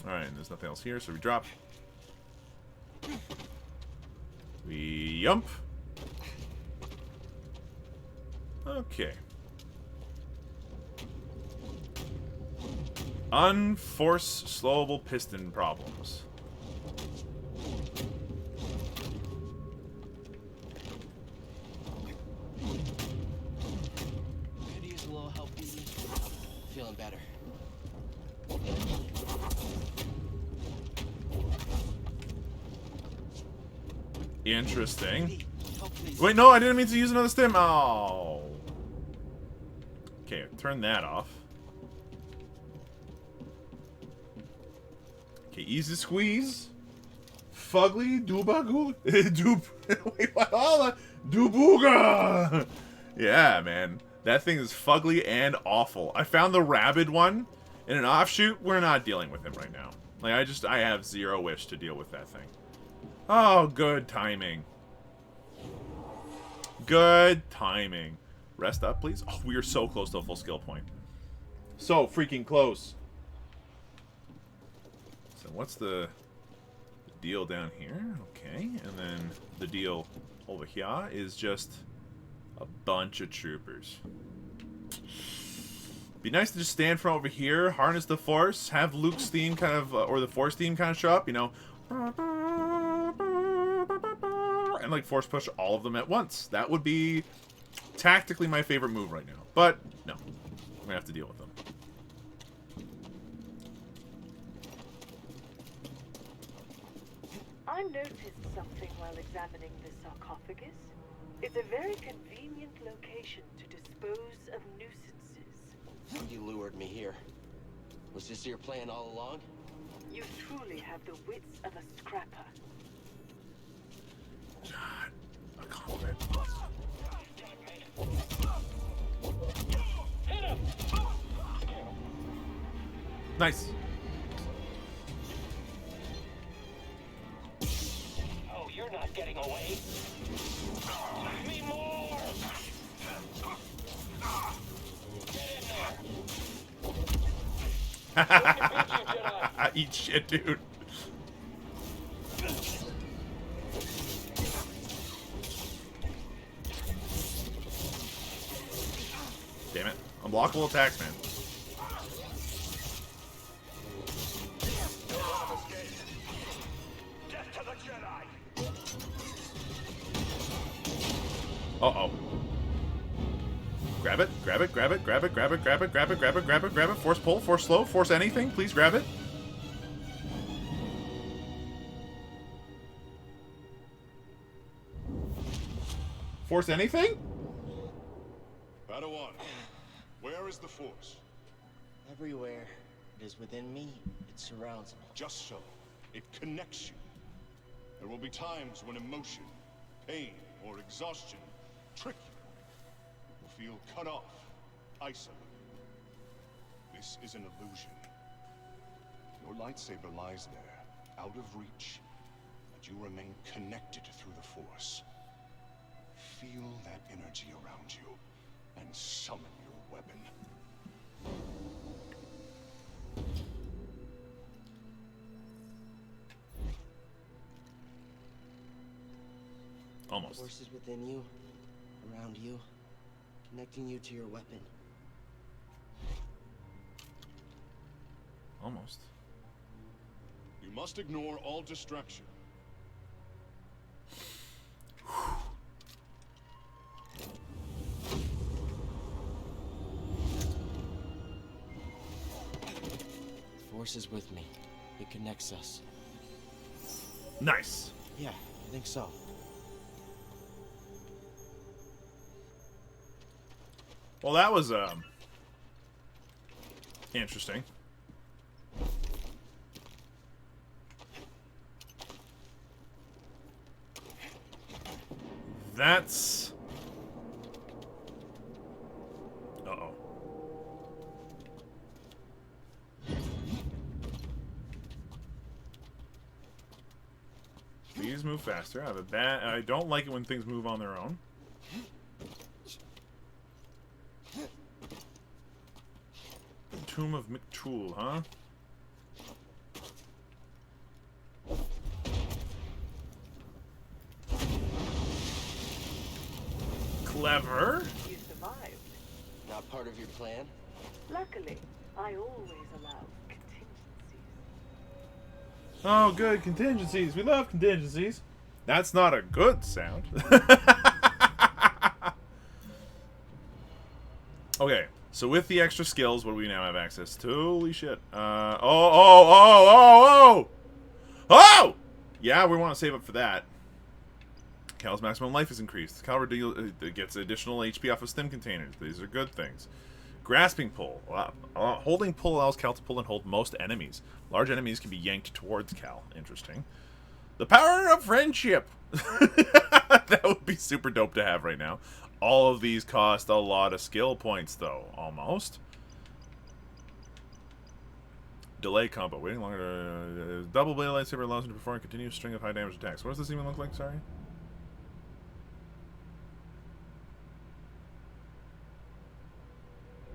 Alright, and there's nothing else here, so we drop. We yump. Okay. Unforce slowable piston problems. Could use a little help, baby. Feeling better. Interesting. Wait, no, I didn't mean to use another stim. Oh. Okay, turn that off. Okay, easy squeeze. Fugly, Dubagoo, wait, what? All Dubuga. Yeah, man, that thing is fugly and awful. I found the rabid one in an offshoot. We're not dealing with him right now. Like, I have zero wish to deal with that thing. Oh, good timing. Good timing. Rest up, please. Oh, we are so close to a full skill point. So freaking close. So what's the deal down here? Okay, and then the deal over here is just a bunch of troopers. Be nice to just stand from over here, harness the Force, have Luke's theme kind of, or the Force theme kind of show up, you know, and like Force push all of them at once. That would be tactically my favorite move right now. But no, I'm gonna have to deal with them. I noticed something while examining the sarcophagus. It's a very convenient location to dispose of nuisances. You lured me here. Was this your plan all along? You truly have the wits of a scrapper. God, a compliment. Nice. Oh, you're not getting away. Give me more. Get in there. Eat shit, dude. Damn it. Unblockable attacks, man. Death to the Jedi. Uh-oh. Grab it, grab it, grab it, grab it, grab it, grab it, grab it, grab it, grab it, grab it. Force pull, force slow, force anything. Please grab it. Force anything? Padawan, where is the Force? Everywhere. It is within me. It surrounds me. Just so. It connects you. There will be times when emotion, pain, or exhaustion trick you. You will feel cut off, isolated. This is an illusion. Your lightsaber lies there, out of reach, but you remain connected through the Force. Feel that energy around you, and summon your weapon. Almost. Forces within you, around you, connecting you to your weapon. Almost. You must ignore all distraction. Force is with me. It connects us. Nice. Yeah, I think so. Well, that was interesting. That's... Uh-oh. Please move faster. I don't like it when things move on their own. Tomb of McTool, huh? Clever. You survived. Not part of your plan? Luckily, I always allow contingencies. Oh, good. Contingencies. We love contingencies. That's not a good sound. Okay. So with the extra skills, what do we now have access to? Holy shit. Oh! Yeah, we want to save up for that. Cal's maximum life is increased. Cal gets additional HP off of stim containers. These are good things. Grasping pull. Holding pull allows Cal to pull and hold most enemies. Large enemies can be yanked towards Cal. Interesting. The power of friendship. That would be super dope to have right now. All of these cost a lot of skill points, though. Almost. Delay combo. Waiting longer. Double blade lightsaber allows him to perform a continuous string of high damage attacks. What does this even look like? Sorry.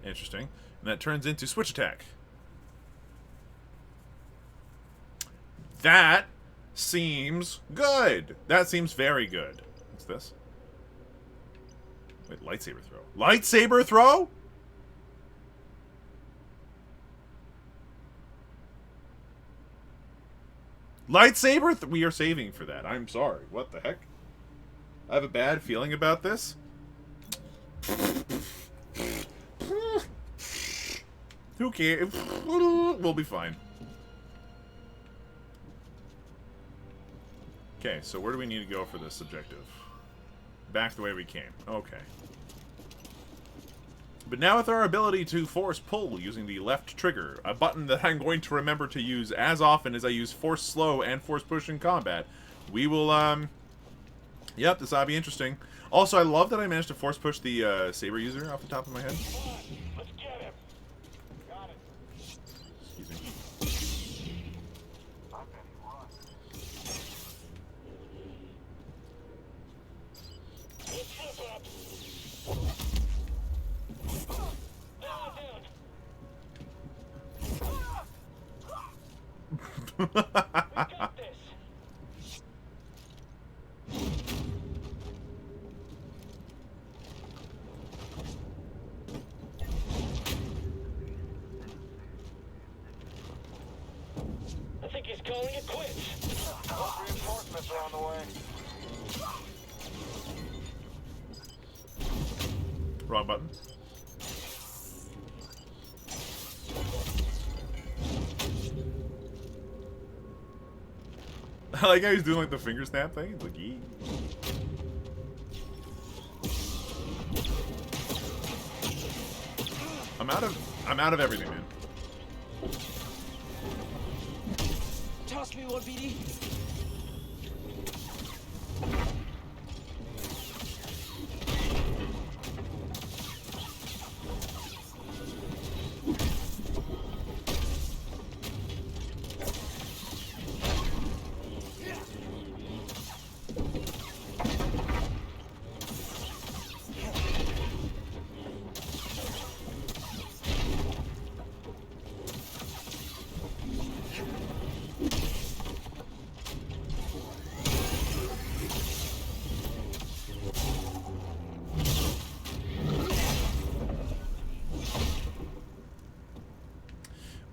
Interesting. And that turns into switch attack. That seems good. That seems very good. What's this? Wait, lightsaber throw. Lightsaber throw? Lightsaber? We are saving for that. I'm sorry. What the heck? I have a bad feeling about this. Who cares? We'll be fine. Okay, so where do we need to go for this objective? Back the way we came. Okay. But now with our ability to force pull using the left trigger, a button that I'm going to remember to use as often as I use force slow and force push in combat, we will, yep, this ought to be interesting. Also, I love that I managed to force push the saber user off the top of my head. Let's get him. Got it. Excuse me. I bet he runs. Let's flip up. We got this. I think he's calling it quits. Those reinforcements are on the way. Wrong button. I like how he's doing like the finger snap thing. It's like, yee. I'm out of everything, man. Toss me one, BD.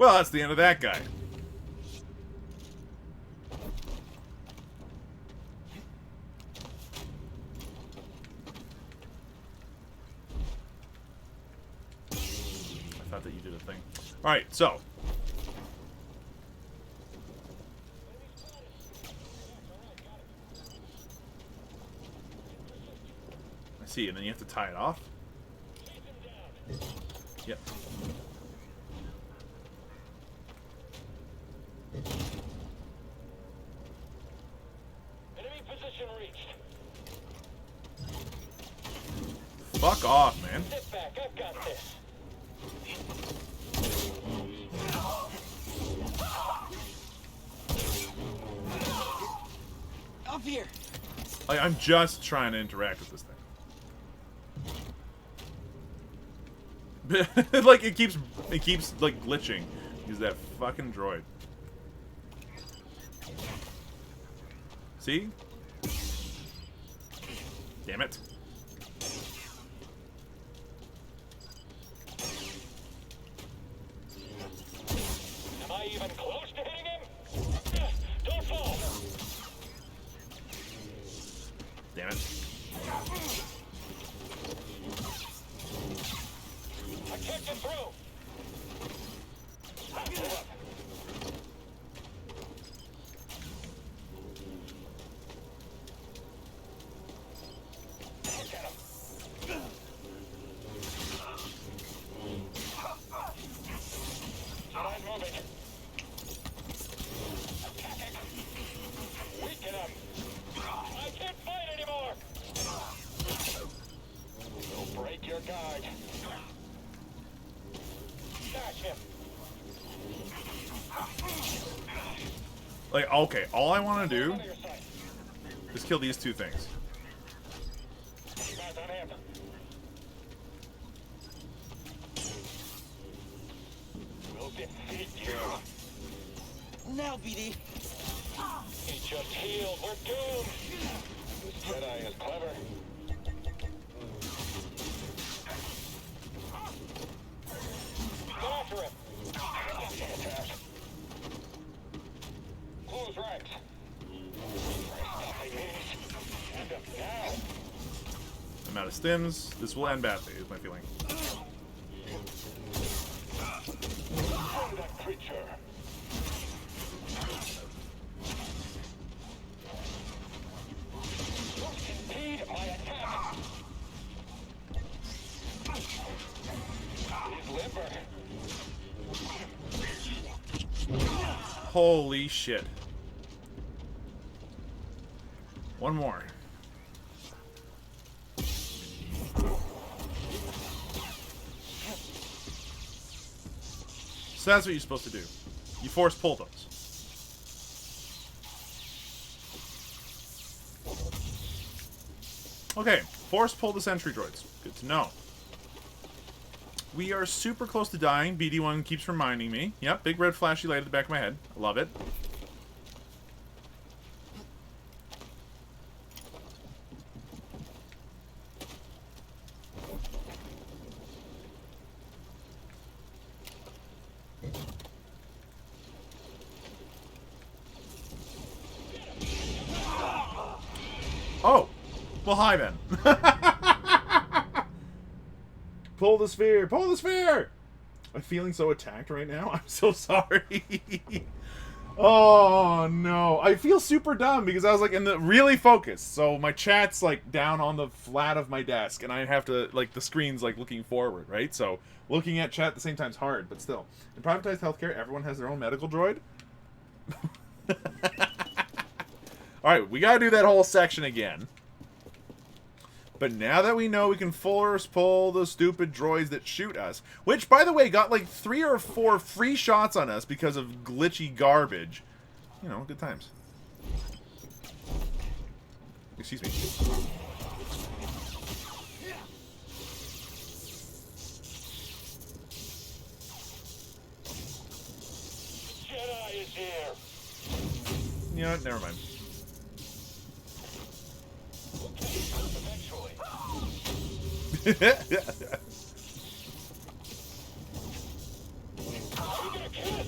Well, that's the end of that guy. I thought that you did a thing. Alright, so. I see, and then you have to tie it off? Yep. Enemy position reached. Fuck off, man. Sit back, I've got this. Up here. Like, I'm just trying to interact with this thing. Like, it keeps like glitching. Use that fucking droid. See? Damn it. Am I even close to hitting him? Don't fall. Damn it. I kicked him through. Look at him. Jedi's moving. Attacking. Weaken him. I can't fight anymore. We'll break your guard. Dash him. Like, okay, all I want to do Out of your sight. is kill these two things. Guys on him. We'll defeat you. Now, BD. He just healed. We're doomed. This Jedi is clever. Get after him. Close ranks. Stopping these. End up now. I'm out of stims. This will end badly, is my feeling. Kill that creature. Impede my attack. He's limber. Holy shit. One more. So that's what you're supposed to do. You force pull those. Okay, force pull the sentry droids. Good to know. We are super close to dying. BD1 keeps reminding me. Yep, big red flashy light at the back of my head. I love it. Oh! Well, hi then. Pull the sphere! Pull the sphere! I'm feeling so attacked right now. I'm so sorry. Oh, no. I feel super dumb because I was, like, really focused. So my chat's, like, down on the flat of my desk. And I have to, like, the screen's, like, looking forward, right? So looking at chat at the same time is hard, but still. In privatized healthcare, everyone has their own medical droid. Alright, we gotta do that whole section again. But now that we know we can force pull the stupid droids that shoot us, which, by the way, got like 3 or 4 free shots on us because of glitchy garbage. You know, good times. Excuse me. Jedi is here. You know what? Never mind. Eventually. Are you gonna kill him?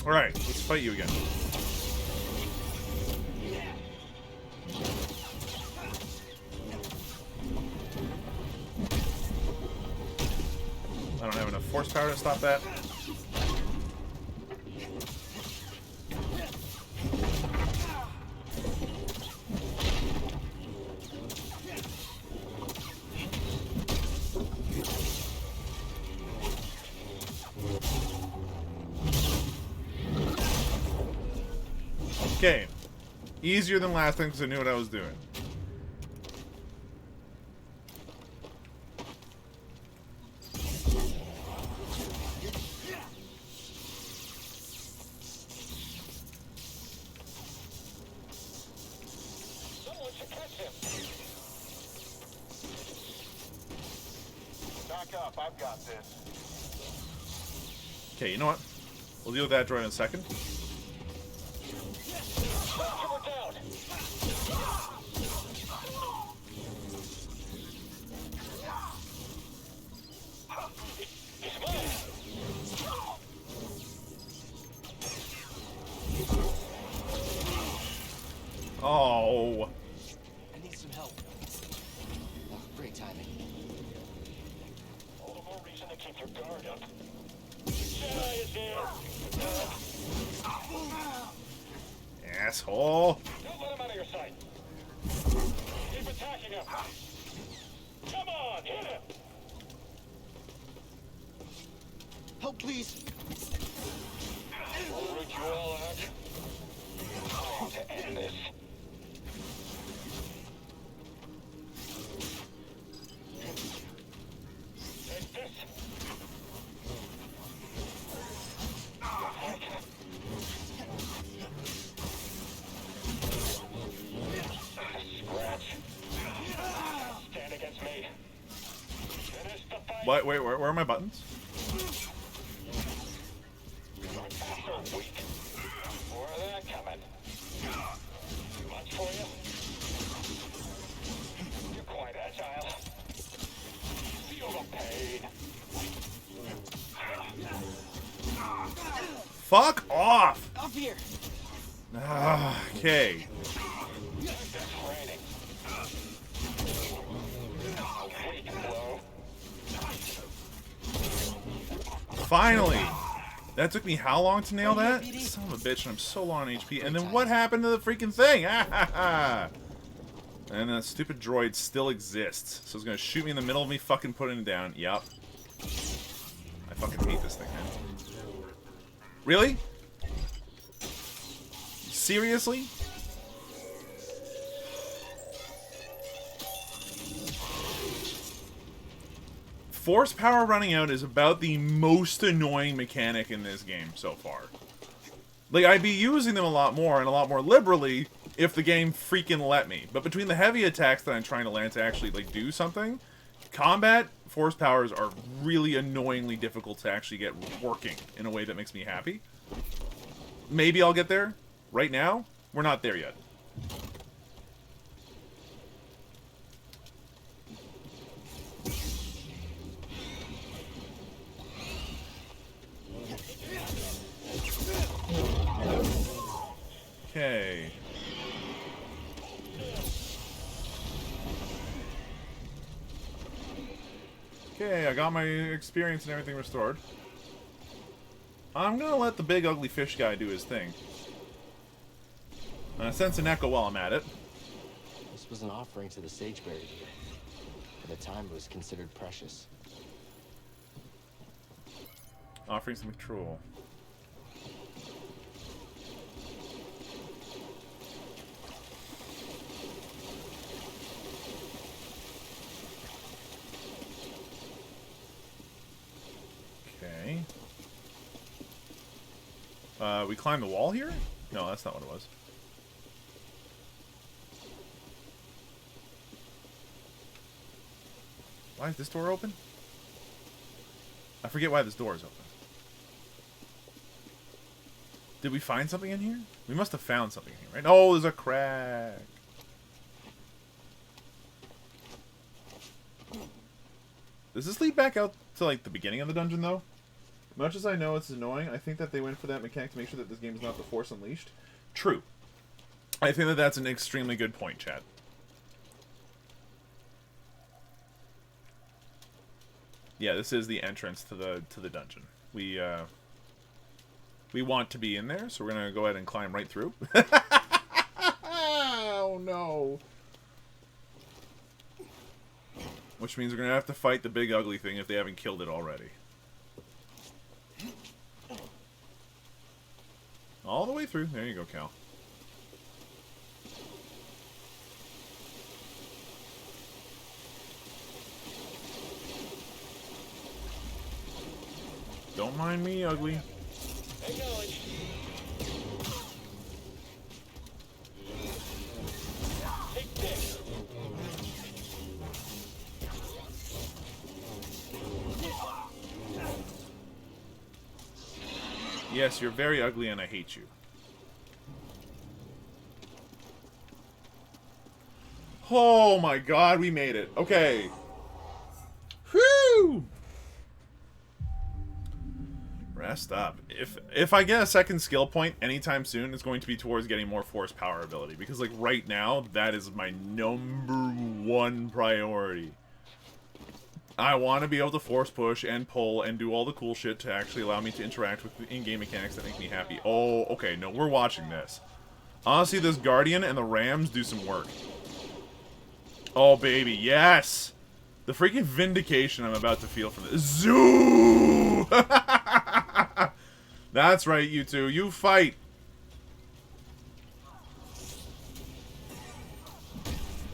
Alright, let's fight you again. I don't have enough force power to stop that. Okay. Easier than last time because I knew what I was doing. Someone should catch him. Back up, I've got this. Okay, you know what? We'll deal with that droid in a second. We're down. He's mine. Oh. I need some help. Oh, great timing. All the more reason to keep your guard up. Jedi is here. Asshole. Don't let him out of your sight. Keep attacking him. Come on, hit him. Help, please. I'll root you all out. Time to end this. Take this. Scratch. Stand against me. Finish the fight. What? Wait, where are my buttons? So weak. More of that coming. Too much for you? You're quite agile. Feel the pain. Fuck off! Up here. Okay. That's training. A weak blow. Finally! That took me how long to nail that? Son of a bitch, and I'm so low on HP. And then what happened to the freaking thing? And that stupid droid still exists. So it's gonna shoot me in the middle of me fucking putting it down. Yup. I fucking hate this thing, man. Really? Seriously? Force power running out is about the most annoying mechanic in this game so far. Like, I'd be using them a lot more and a lot more liberally if the game freaking let me. But between the heavy attacks that I'm trying to land to actually, like, do something, combat force powers are really annoyingly difficult to actually get working in a way that makes me happy. Maybe I'll get there. Right now, we're not there yet. Okay. Okay, I got my experience and everything restored. I'm gonna let the big ugly fish guy do his thing. Sense an echo while I'm at it. This was an offering to the sage buried here. At the time, it was considered precious. Offerings to McTrool. Okay. We climb the wall here? No, that's not what it was. Why is this door open? I forget why this door is open. Did we find something in here? We must have found something in here, right? Oh, there's a crack. Does this lead back out to, like, the beginning of the dungeon, though? Much as I know it's annoying, I think that they went for that mechanic to make sure that this game is not the Force Unleashed. True. I think that that's an extremely good point, Chad. Yeah, this is the entrance to the dungeon. We want to be in there, so we're gonna go ahead and climb right through. Oh no! Which means we're gonna have to fight the big ugly thing if they haven't killed it already. All the way through. There you go, Cal. Don't mind me, ugly. Acknowledged. Take this. Yes, you're very ugly and I hate you. Oh my god, we made it. Okay. Whew! Rest up. If I get a second skill point anytime soon, it's going to be towards getting more force power ability. Because, like, right now, that is my #1 priority. I want to be able to force push and pull and do all the cool shit to actually allow me to interact with the in-game mechanics that make me happy. Oh, okay, no, we're watching this. Honestly, this Guardian and the Rams do some work. Oh, baby, yes! The freaking vindication I'm about to feel from this. Zoo! That's right, you two. You fight!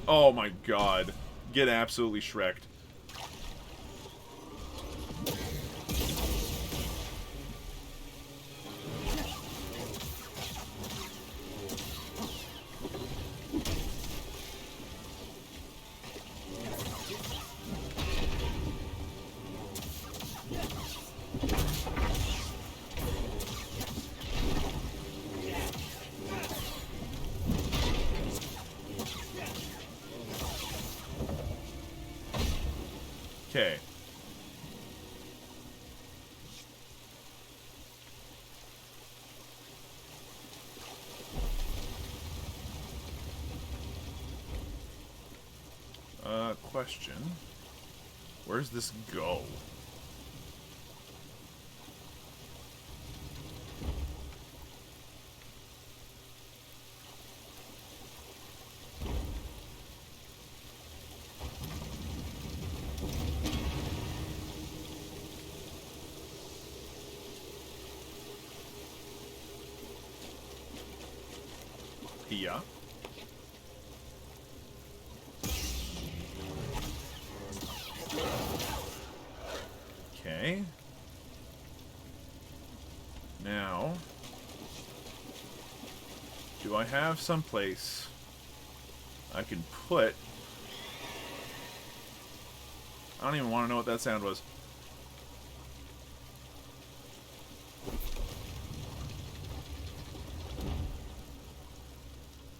Oh my god. Get absolutely Shrek'd. Okay. Question. Where's this go? Yeah. Okay. Now, do I have someplace I can put... I don't even want to know what that sound was.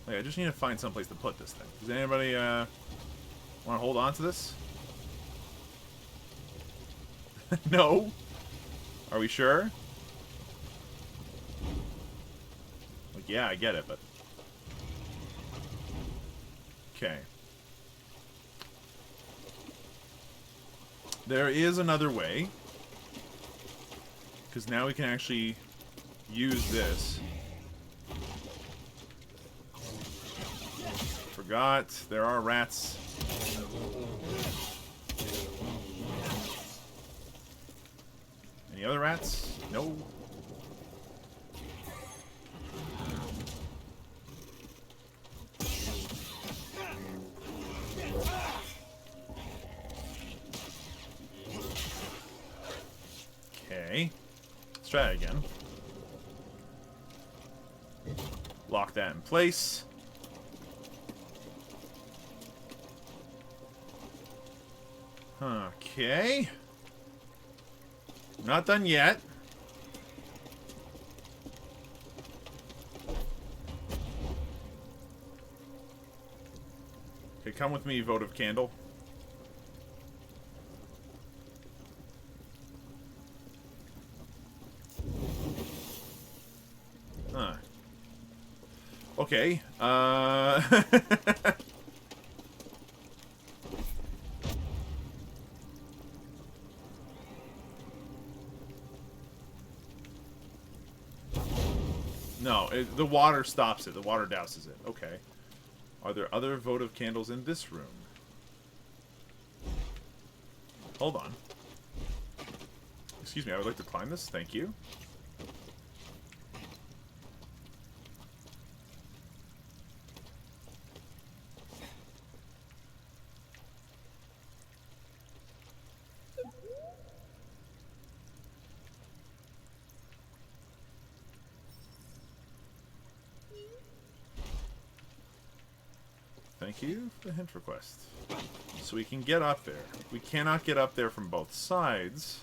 Like, I just need to find someplace to put this thing. Does anybody want to hold on to this? No? Are we sure? Like, yeah, I get it, but... Okay. There is another way. Because now we can actually use this. Forgot, there are rats. Any other rats? No. Okay. Let's try it again. Lock that in place. Okay. Not done yet. Okay, come with me, votive candle. Okay. No, the water stops it. The water douses it. Okay. Are there other votive candles in this room? Hold on. Excuse me, I would like to climb this. Thank you. Thank you for the hint request. So we can get up there. We cannot get up there from both sides.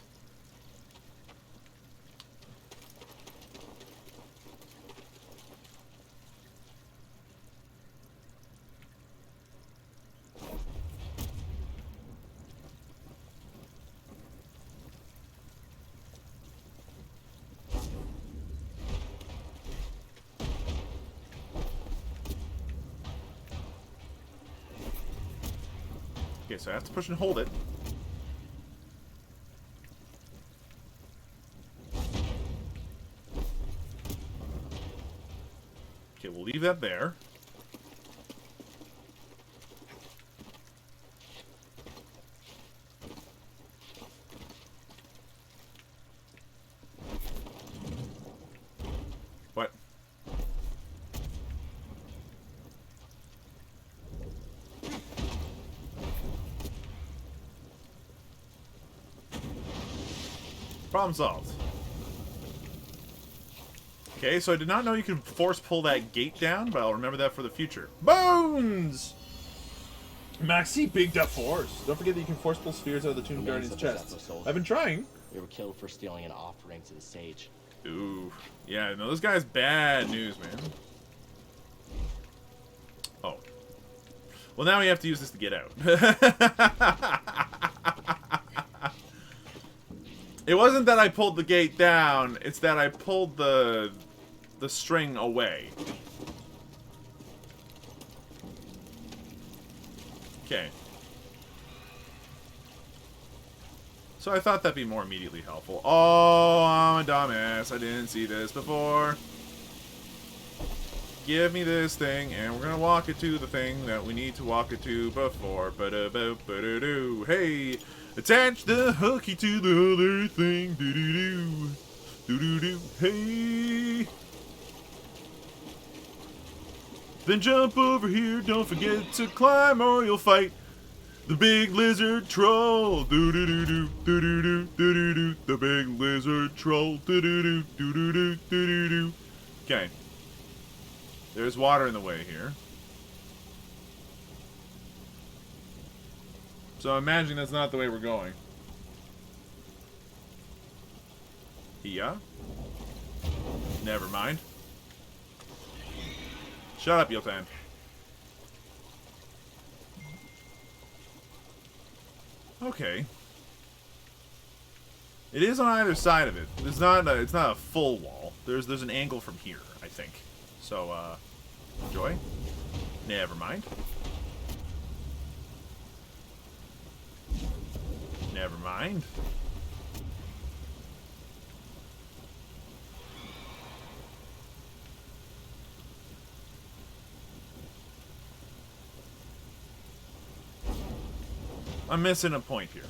Okay, so I have to push and hold it. Okay, we'll leave that there. What? Problem solved. Okay, so I did not know you could force pull that gate down, but I'll remember that for the future. Bones! Maxi Big Duck Force. Don't forget that you can force pull spheres out of the Tomb Guardian's chest. I've been trying. They were killed for stealing an offering to the sage. Ooh. Yeah, no, this guy's bad news, man. Oh. Well, now we have to use this to get out. It wasn't that I pulled the gate down, it's that I pulled the string away. Okay. So I thought that'd be more immediately helpful. Oh, I'm a dumbass. I didn't see this before. Give me this thing, and we're gonna walk it to the thing that we need to walk it to before. Ba-da-ba-ba-da-doo. Hey! Attach the hooky to the other thing. Do-do-do. Do-do-do. Hey! Then jump over here. Don't forget to climb or you'll fight the big lizard troll. Do-do-do-do. Do-do-do. Do-do-do. The big lizard troll. Do-do-do. Do-do-do. Do-do-do. Okay. There's water in the way here. So I'm imagining that's not the way we're going. Yeah? Never mind. Shut up, Yotan. Okay. It is on either side of it. It's not a full wall. There's an angle from here, I think. So, enjoy. Never mind. Never mind. I'm missing a point here.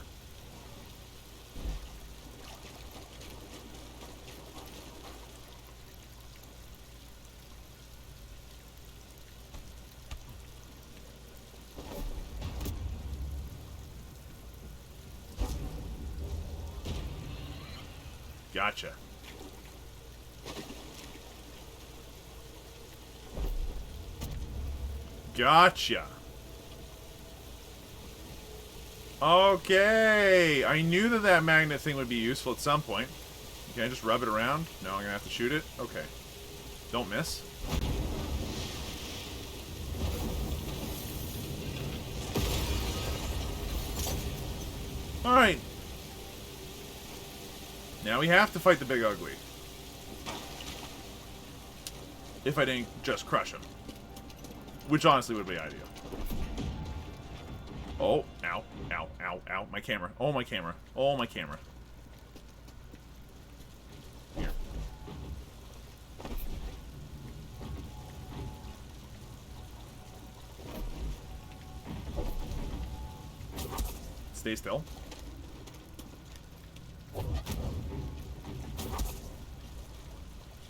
Gotcha. Gotcha. Okay. I knew that magnet thing would be useful at some point. Can I just rub it around? No, I'm going to have to shoot it? Okay. Don't miss. Alright. Now we have to fight the big ugly. If I didn't just crush him. Which honestly would be ideal. Oh, ow, ow, ow, ow. My camera. Oh, my camera. Oh, my camera. Here. Stay still.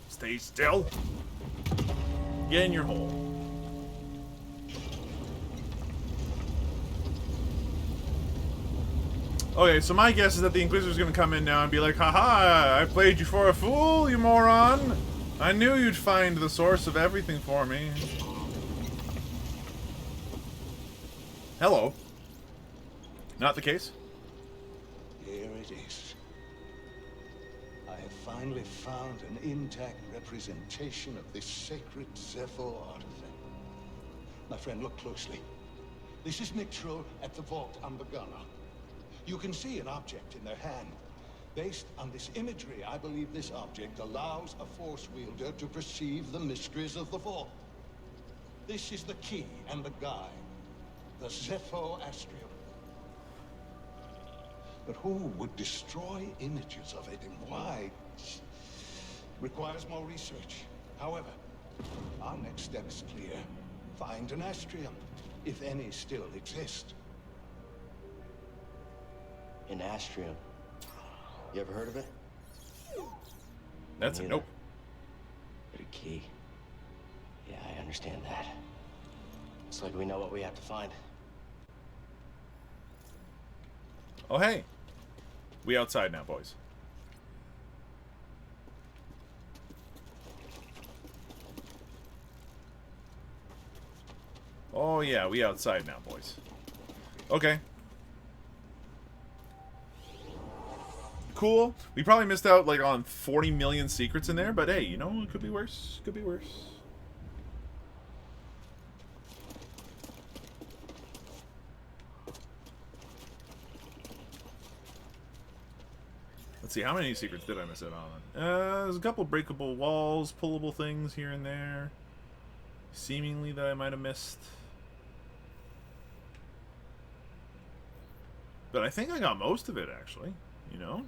Stay still. Get in your hole. Okay, so my guess is that the Inquisitor's gonna come in now and be like, haha, I played you for a fool, you moron! I knew you'd find the source of everything for me. Hello. Not the case? Here it is. I have finally found an intact representation of this sacred Zepho artifact. My friend, look closely. This is Mictro at the vault on Bagana. You can see an object in their hand. Based on this imagery, I believe this object allows a force wielder to perceive the mysteries of the vault. This is the key and the guide, the Zepho Astrium. But who would destroy images of it and why? Requires more research. However, our next step is clear. Find an Astrium, if any still exist. An Astrium. You ever heard of it? That's a nope. But a key. Yeah, I understand that. Looks like we know what we have to find. Oh, hey. We outside now, boys. Oh, yeah, we outside now, boys. Okay. Cool. We probably missed out, like, on 40 million secrets in there, but hey, you know, it could be worse. Could be worse. Let's see, how many secrets did I miss out on? There's a couple breakable walls, pullable things here and there. Seemingly that I might have missed. But I think I got most of it, actually. You know?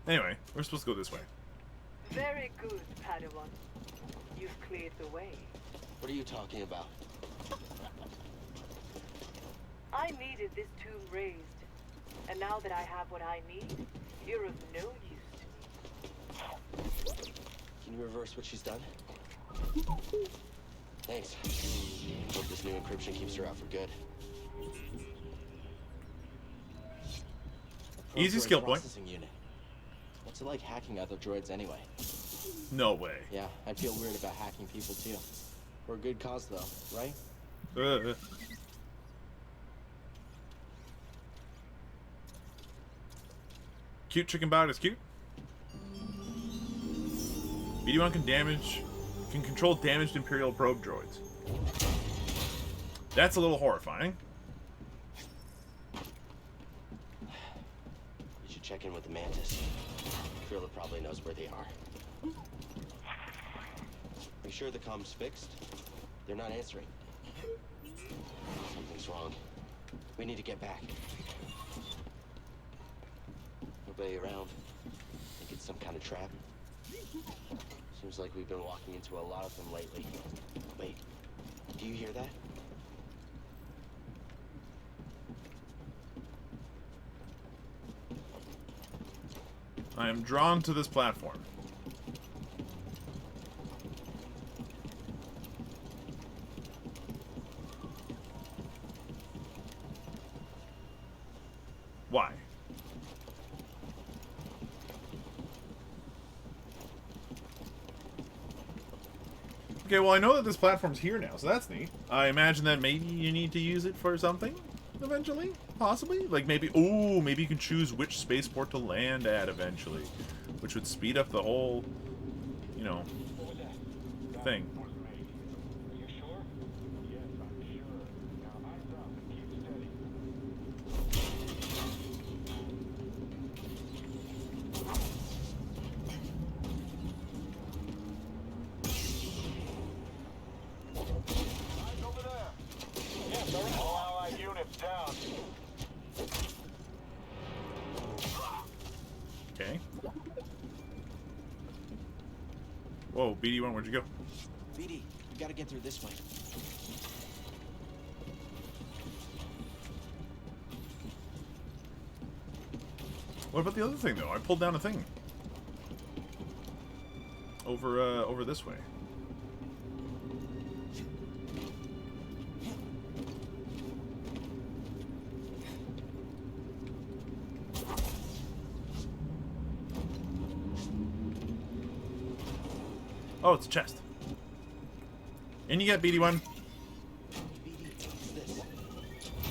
Anyway, we're supposed to go this way. Very good, Padawan. You've cleared the way. What are you talking about? I needed this tomb raised. And now that I have what I need, you're of no use to me. Can you reverse what she's done? Thanks. Hope this new encryption keeps her out for good. Easy skill point. Processing unit. What's it like hacking other droids anyway? No way. Yeah, I'd feel weird about hacking people too. For a good cause though, right? Cute chicken bot is cute. BD1 can control damaged Imperial probe droids. That's a little horrifying. You should check in with the Mantis. Krilla probably knows where they are. Are you sure the comm's fixed? They're not answering. Something's wrong. We need to get back. Nobody around. Think it's some kind of trap. Seems like we've been walking into a lot of them lately. Wait, do you hear that? I am drawn to this platform. Why? Okay, well, I know that this platform's here now, so that's neat. I imagine that maybe you need to use it for something eventually, possibly. Like maybe, ooh, maybe you can choose which spaceport to land at eventually, which would speed up the whole, you know, thing. Are you sure? Yes, I'm sure. Now eyes up and keep steady. BD1, where'd you go? BD, we gotta get through this way. What about the other thing, though? I pulled down a thing. Over this way. Oh, it's a chest. And you get BD1.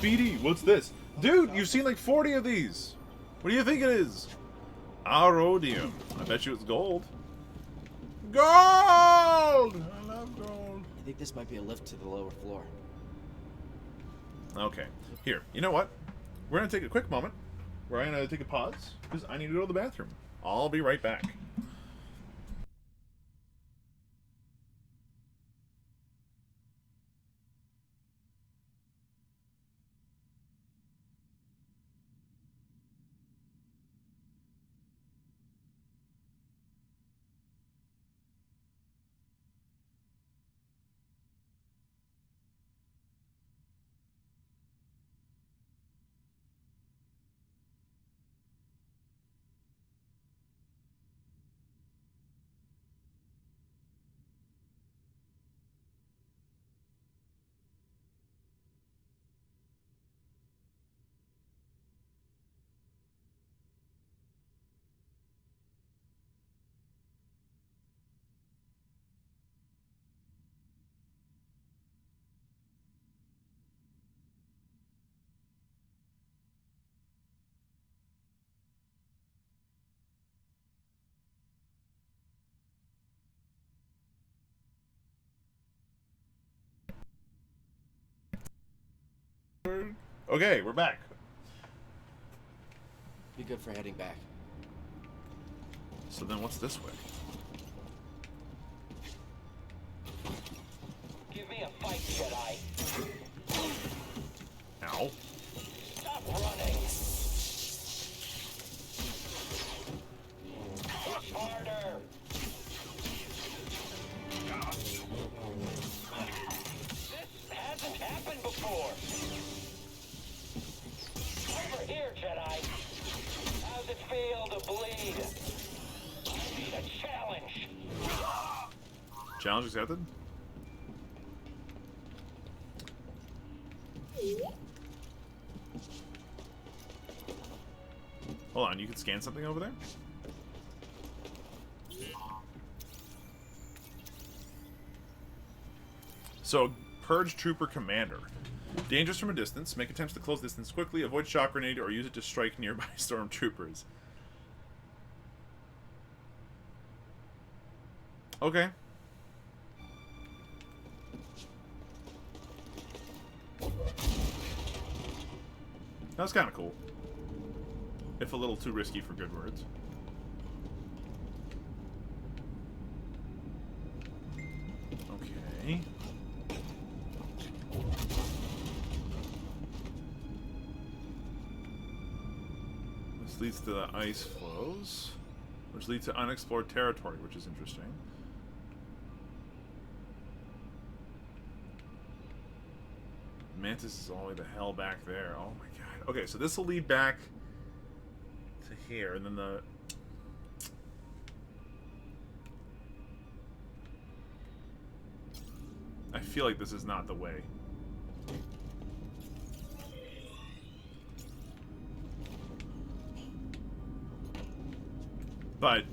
BD, what's this? Dude, you've seen like 40 of these. What do you think it is? Arodium. I bet you it's gold. Gold! I love gold. I think this might be a lift to the lower floor. Okay. Here, you know what? We're going to take a quick moment. We're going to take a pause because I need to go to the bathroom. I'll be right back. Okay, we're back. Be good for heading back. So then what's this way? Give me a fight, Jedi. Ow. Stop running. Push harder. This hasn't happened before. Over here, Jedi. How's it feel to bleed? I need a challenge. Challenge accepted? Hold on, you can scan something over there? So, Purge Trooper Commander. Dangerous from a distance. Make attempts to close distance quickly. Avoid shock grenade or use it to strike nearby stormtroopers. Okay. That's kind of cool. If a little too risky for good words. Okay. This leads to the ice flows, which leads to unexplored territory, which is interesting. Mantis is all the way the hell back there. Oh my god. Okay, so this will lead back to here, and then the... I feel like this is not the way. But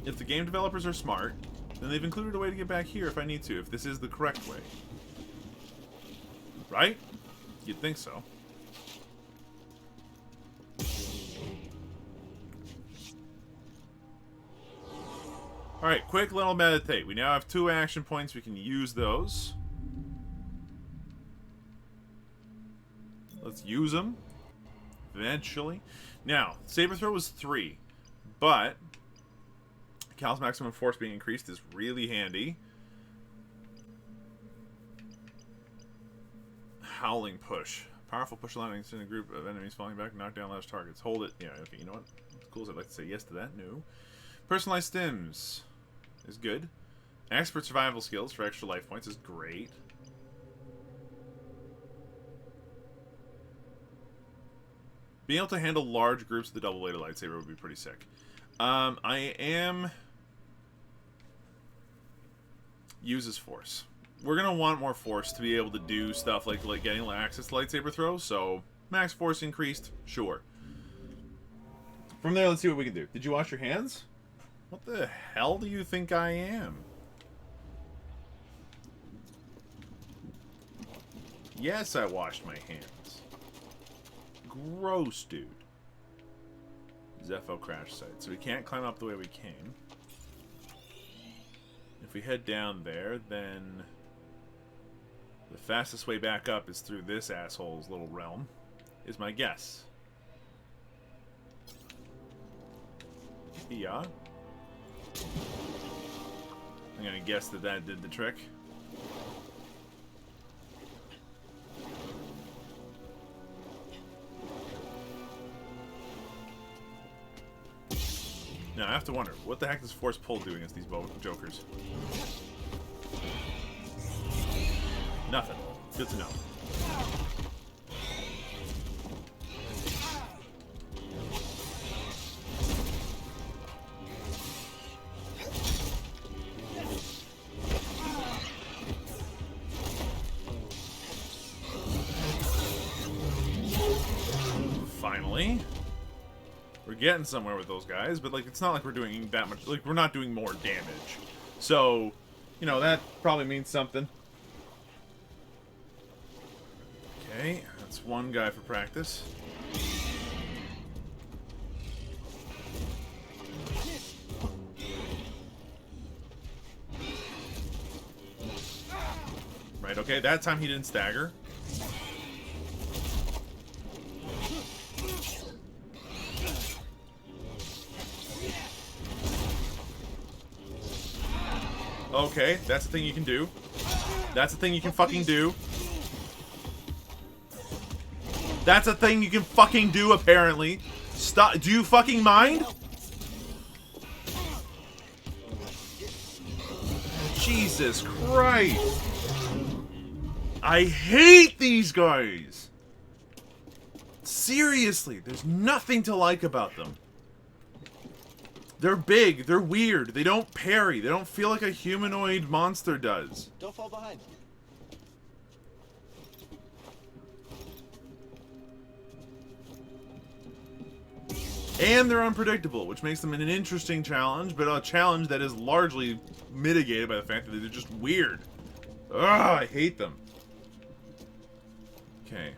if the game developers are smart, then they've included a way to get back here if I need to, if this is the correct way. Right? You'd think so. Alright, quick little meditate. We now have 2 action points. We can use those. Let's use them. Eventually. Now, Saber Throw was 3. But Cal's maximum force being increased is really handy. Howling Push. Powerful push landing in a group of enemies falling back, knock down large targets. Hold it. Yeah, okay, you know what? Cool, I'd like to say yes to that. No. Personalized stims. is good. Expert survival skills for extra life points is great. Being able to handle large groups with the double-bladed lightsaber would be pretty sick. I am... Uses Force. We're going to want more Force to be able to do stuff like getting access to lightsaber throws, so max Force increased, sure. From there, let's see what we can do. Did you wash your hands? What the hell do you think I am? Yes, I washed my hands. Gross, dude. Zepho crash site. So we can't climb up the way we came. If we head down there, then the fastest way back up is through this asshole's little realm, is my guess. Yeah. I'm gonna guess that that did the trick. Now I have to wonder, what the heck is Force Pull doing against these jokers? Nothing. Good to know. Finally. We're getting somewhere with those guys, but like it's not like we're doing that much, like we're not doing more damage. So, you know, that probably means something. Okay, that's one guy for practice. Right, okay, that time he didn't stagger. Okay, that's the thing you can do. That's the thing you can fucking do. That's a thing you can fucking do, apparently. Stop. Do you fucking mind? Jesus Christ. I hate these guys. Seriously, there's nothing to like about them. They're big, they're weird, they don't parry, they don't feel like a humanoid monster does. Don't fall behind. And they're unpredictable, which makes them an interesting challenge, but a challenge that is largely mitigated by the fact that they're just weird. Ugh, I hate them. Okay.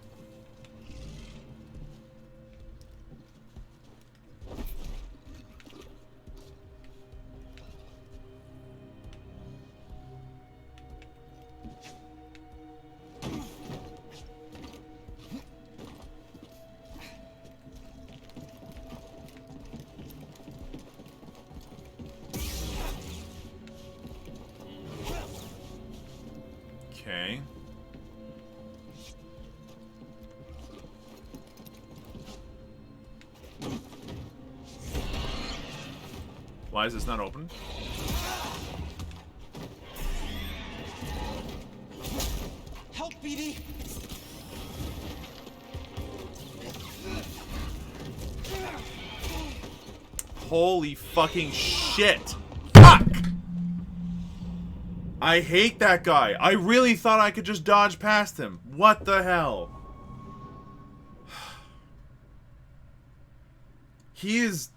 Okay. Why is this not open? Help, BD! Holy fucking shit! Fuck! I hate that guy. I really thought I could just dodge past him. What the hell? He is...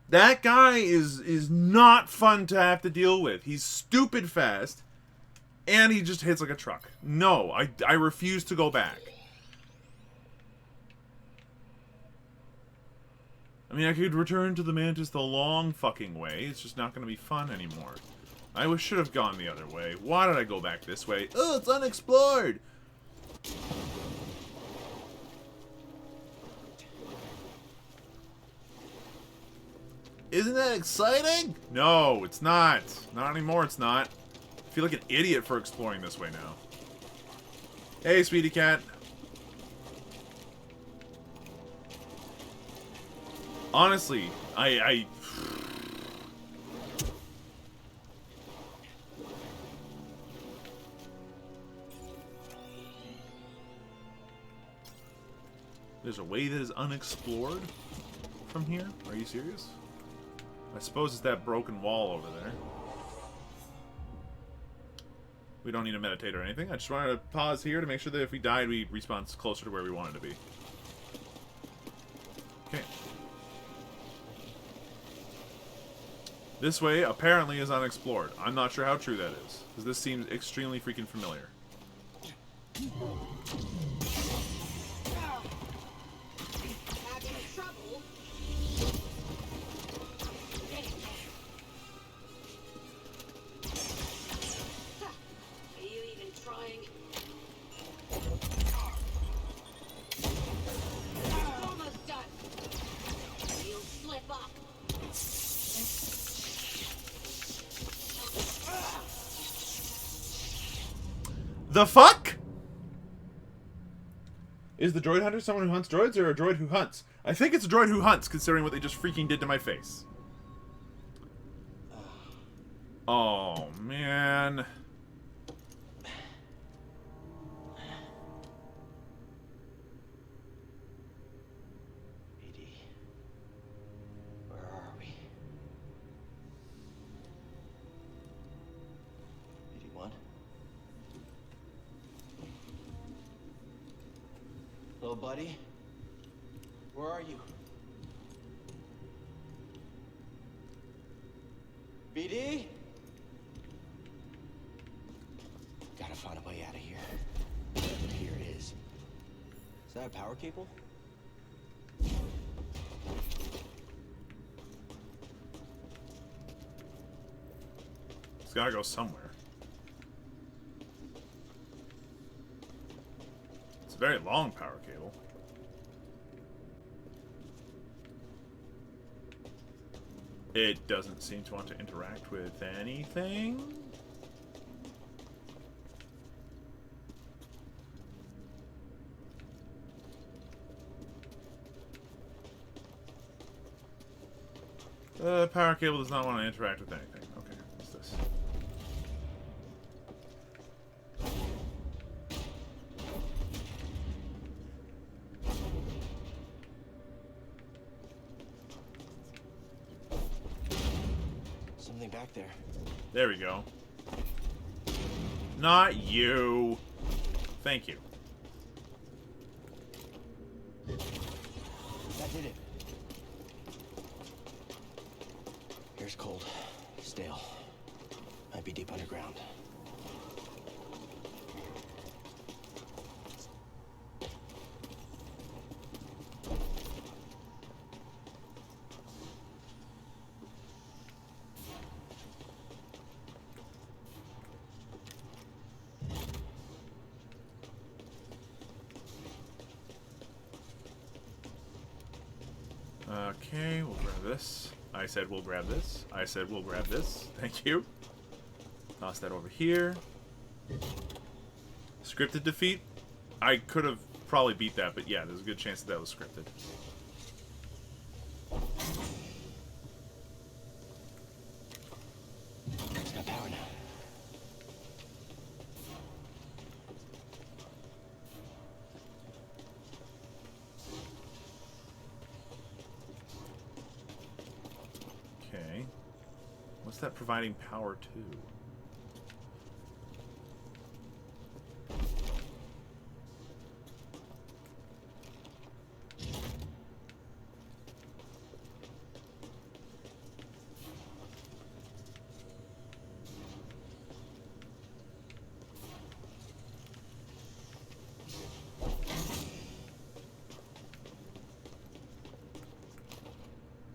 That guy is not fun to have to deal with. He's stupid fast, and he just hits like a truck. No, I refuse to go back. I mean, I could return to the Mantis the long fucking way. It's just not going to be fun anymore. I should have gone the other way. Why did I go back this way? Oh, it's unexplored! Isn't that exciting? No, it's not. Not anymore, it's not. I feel like an idiot for exploring this way now. Hey, sweetie cat. Honestly, There's a way that is unexplored from here? Are you serious? I suppose it's that broken wall over there. We don't need to meditate or anything. I just wanted to pause here to make sure that if we died, we respawn closer to where we wanted to be. Okay. This way, apparently, is unexplored. I'm not sure how true that is, because this seems extremely freaking familiar. The fuck? Is the droid hunter someone who hunts droids or a droid who hunts? I think it's a droid who hunts, considering what they just freaking did to my face. Oh, man. BD. Where are we? BD1? Hello, buddy? Where are you? BD? Gotta find a way out of here. Here it is. Is that a power cable? It's gotta go somewhere. It's a very long power cable. It doesn't seem to want to interact with anything. The power cable does not want to interact with anything. Okay, what's this? Something back there. There we go. Not you. Thank you. That did it. Air's cold. Stale. Might be deep underground. Okay, we'll grab this. I said we'll grab this. I said we'll grab this. Thank you. Toss that over here. Scripted defeat? I could have probably beat that, but yeah, there's a good chance that that was scripted. It's got power now. Okay. What's that providing power to?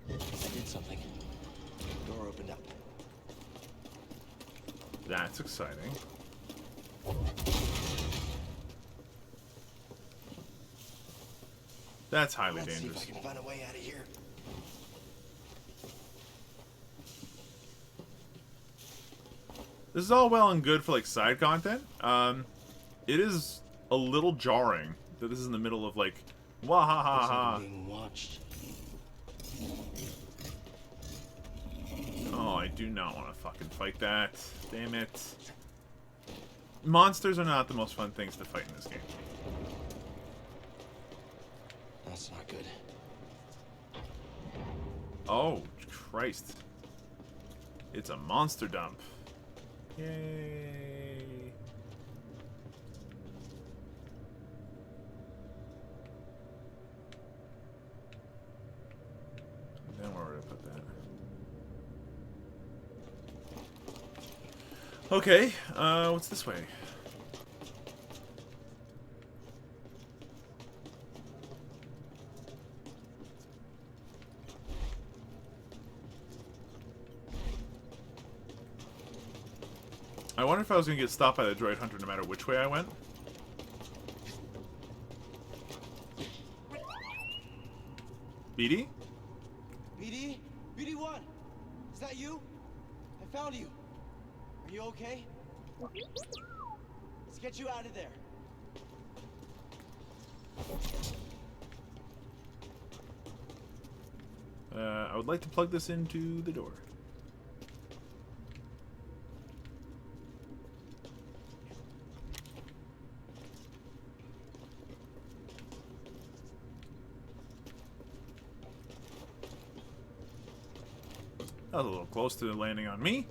I did something. Door opened up. That's exciting. That's highly Let's see dangerous. if I can find a way out of here. This is all well and good for like side content. It is a little jarring that this is in the middle of like, wah ha ha Looks like ha. I'm being watched. Oh, I do not want to fucking fight that. Damn it. Monsters are not the most fun things to fight in this game. That's not good. Oh, Christ. It's a monster dump. Yay. Then where would I put that? Okay, what's this way? I wonder if I was going to get stopped by the droid hunter no matter which way I went. BD? BD? BD1! Is that you? I found you. Are you okay? Let's get you out of there. I would like to plug this into the door. That was a little close to landing on me.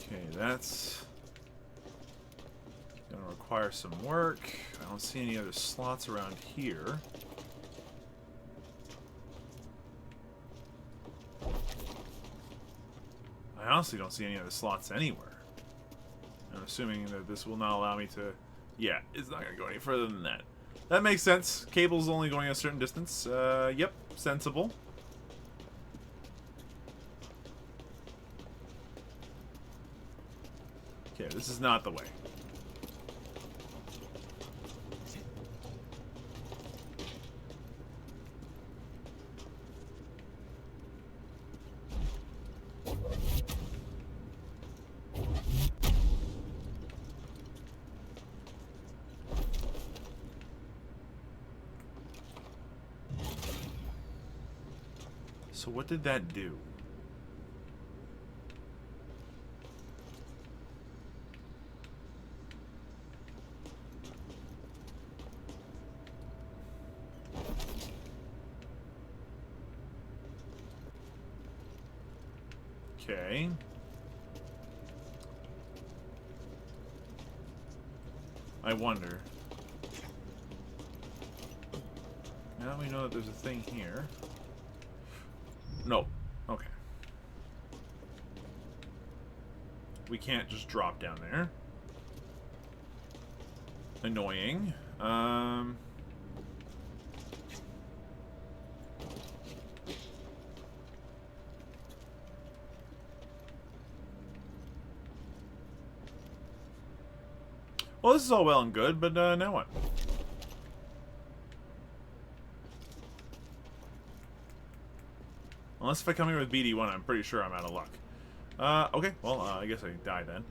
Okay, that's gonna require some work. I don't see any other slots around here. I honestly don't see any other slots anywhere. I'm assuming that this will not allow me to... Yeah, it's not gonna go any further than that. That makes sense. Cable's only going a certain distance. Yep, sensible. Okay, this is not the way. So what did that do? Okay. I wonder. Now we know that there's a thing here. No. Okay. We can't just drop down there. Annoying. Well, this is all well and good, but now what? Unless if I come here with BD1, I'm pretty sure I'm out of luck. Okay, well, I guess I die then.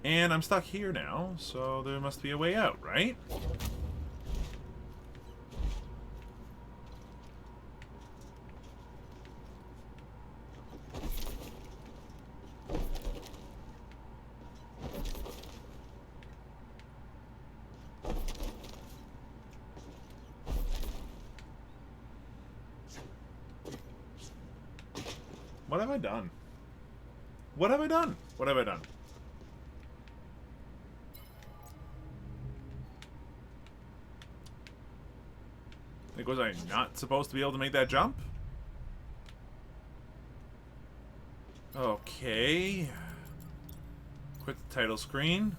And I'm stuck here now, so there must be a way out, right? What have I done? What have I done? What have I done? Like, was I not supposed to be able to make that jump? Okay. Quit the title screen.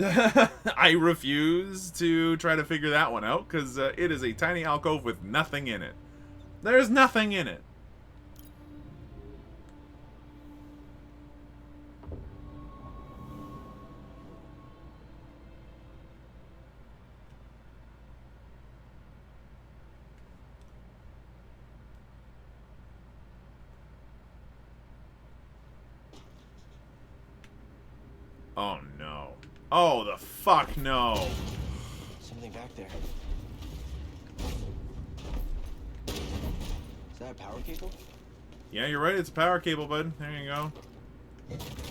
I refuse to try to figure that one out, because it is a tiny alcove with nothing in it. There's nothing in it. Oh no. Oh, the fuck no. Something back there. Is that a power cable? Yeah, you're right. It's a power cable, bud. There you go.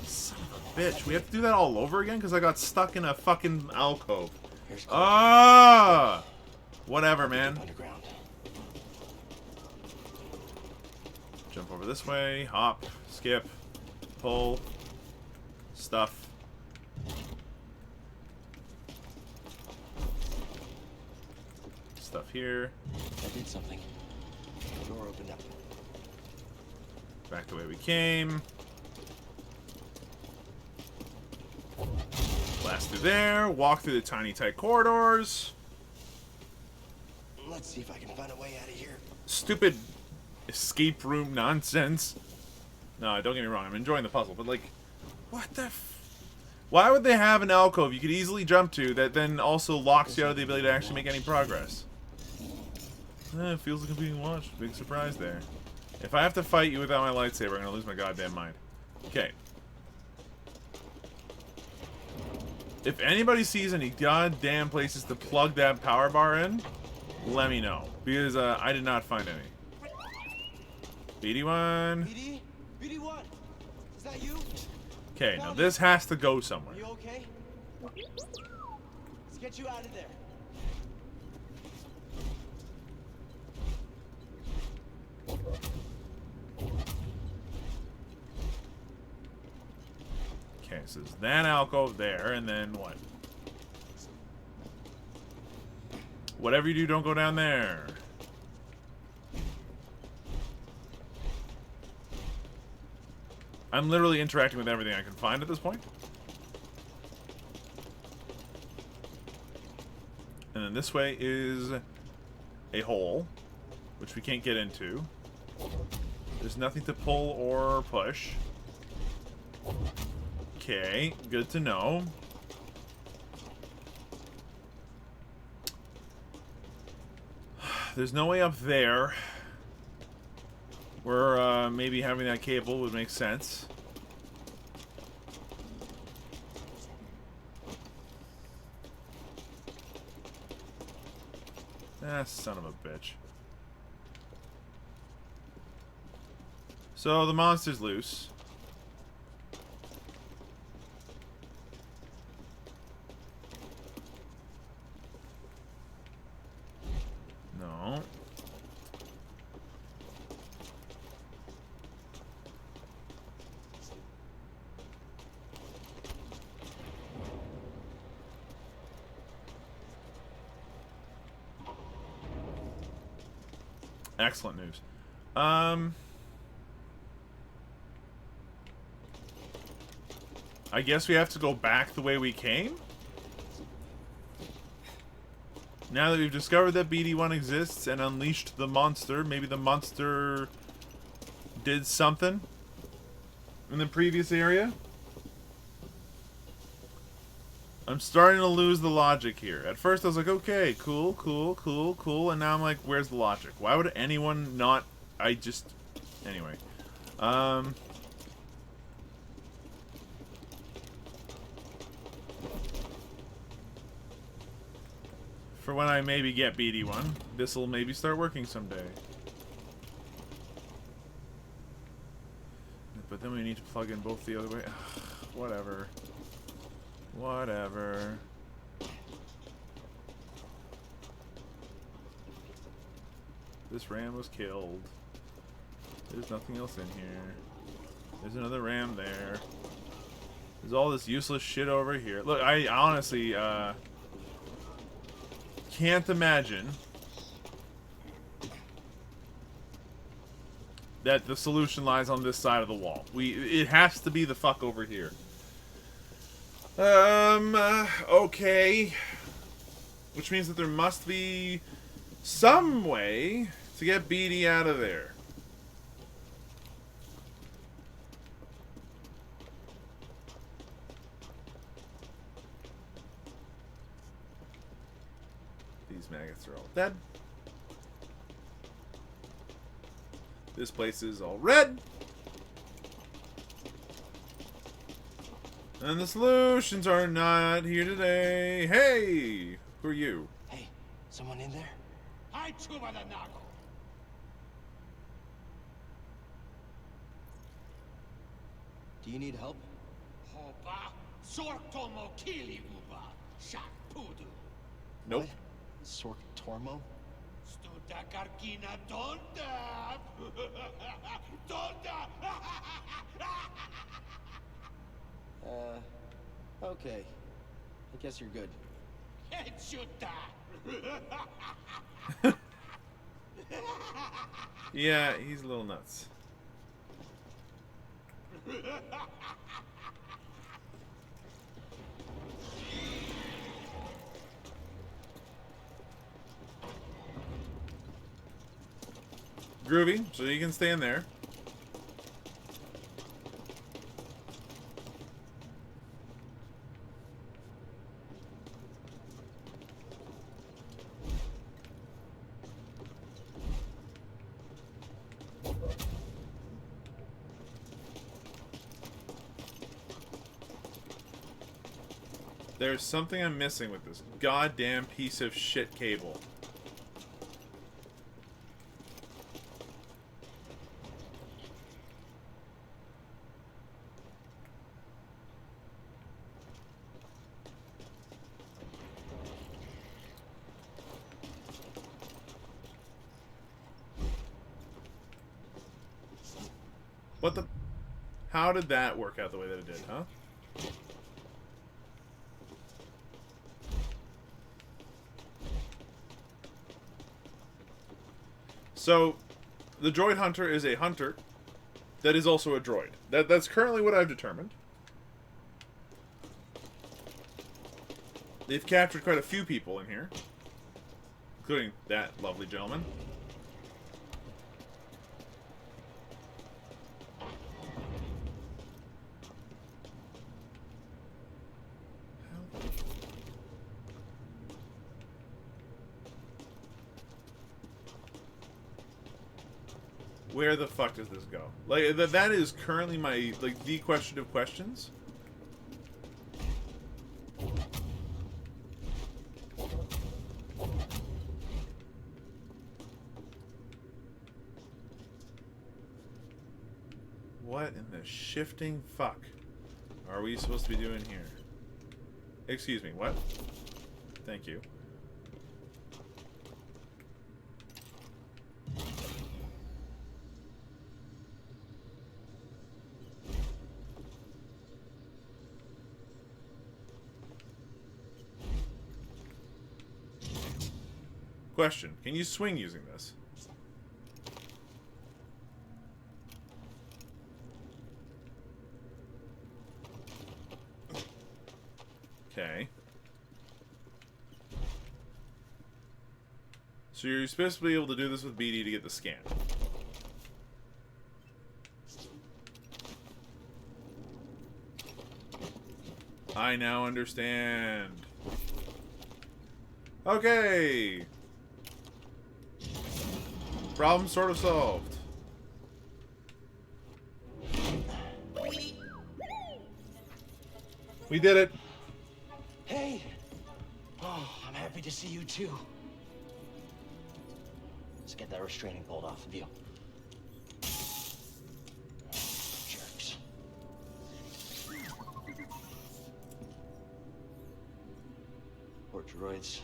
Son of a bitch. We have to do that all over again because I got stuck in a fucking alcove. Here's Ah! Whatever, man. underground. Jump over this way. Hop. Skip. Pull. Stuff. Stuff here. I did something. The door opened up. Back the way we came. Blast through there. Walk through the tiny, tight corridors. Let's see if I can find a way out of here. Stupid escape room nonsense. No, don't get me wrong. I'm enjoying the puzzle, but like, what the why would they have an alcove you could easily jump to that then also locks you out of the ability to actually make any progress? It feels like I'm being watched. Big surprise there. If I have to fight you without my lightsaber, I'm gonna lose my goddamn mind. Okay. If anybody sees any goddamn places to plug that power bar in, let me know. Because I did not find any. BD1. BD? BD1! Is that you? Okay, now this has to go somewhere. Are you okay? Let's get you out of there. Okay, so there's that alcove there, and then what? Whatever you do, don't go down there. I'm literally interacting with everything I can find at this point. And then this way is a hole, which we can't get into. There's nothing to pull or push. Okay, good to know. There's no way up there. Where maybe having that cable would make sense. Ah, son of a bitch. So the monster's loose. No. Excellent news. I guess we have to go back the way we came? Now that we've discovered that BD1 exists and unleashed the monster, maybe the monster did something in the previous area? I'm starting to lose the logic here. At first I was like, okay, cool, cool, cool, cool, and now I'm like, where's the logic? Why would anyone not... Anyway. For when I maybe get BD1, this'll maybe start working someday. But then we need to plug in both the other way. Whatever. Whatever. This ram was killed. There's nothing else in here. There's another ram there. There's all this useless shit over here. Look, I honestly, can't imagine that the solution lies on this side of the wall. It has to be the fuck over here. Okay. Which means that there must be some way to get BD out of there. These maggots are all dead. This place is all red. And the solutions are not here today. Hey! Who are you? Hey, someone in there? Do you need help? Nope. What? Sork Tormo? Okay. I guess you're good. Yeah, he's a little nuts. Groovy, so you can stand there. There's something I'm missing with this goddamn piece of shit cable. What the? How did that work out the way that it did, huh? So, the droid hunter is a hunter that is also a droid. That's currently what I've determined. They've captured quite a few people in here, including that lovely gentleman. Where the fuck does this go? Like, that is currently my, like, the question of questions. What in the shifting fuck are we supposed to be doing here? Excuse me, what? Thank you. Question, can you swing using this? Okay. So you're supposed to be able to do this with BD to get the scan. I now understand. Okay. Problem sort of solved. We did it. Hey! Oh, I'm happy to see you too. Let's get that restraining bolt off of you. Jerks. Poor droids.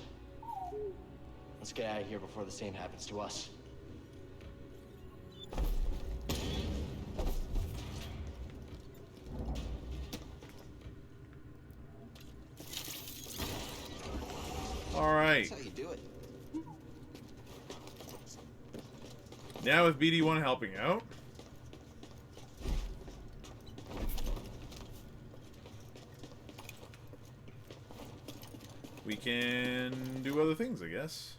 Let's get out of here before the same happens to us. All right. That's how you do it. Now with BD1 helping out. We can do other things, I guess.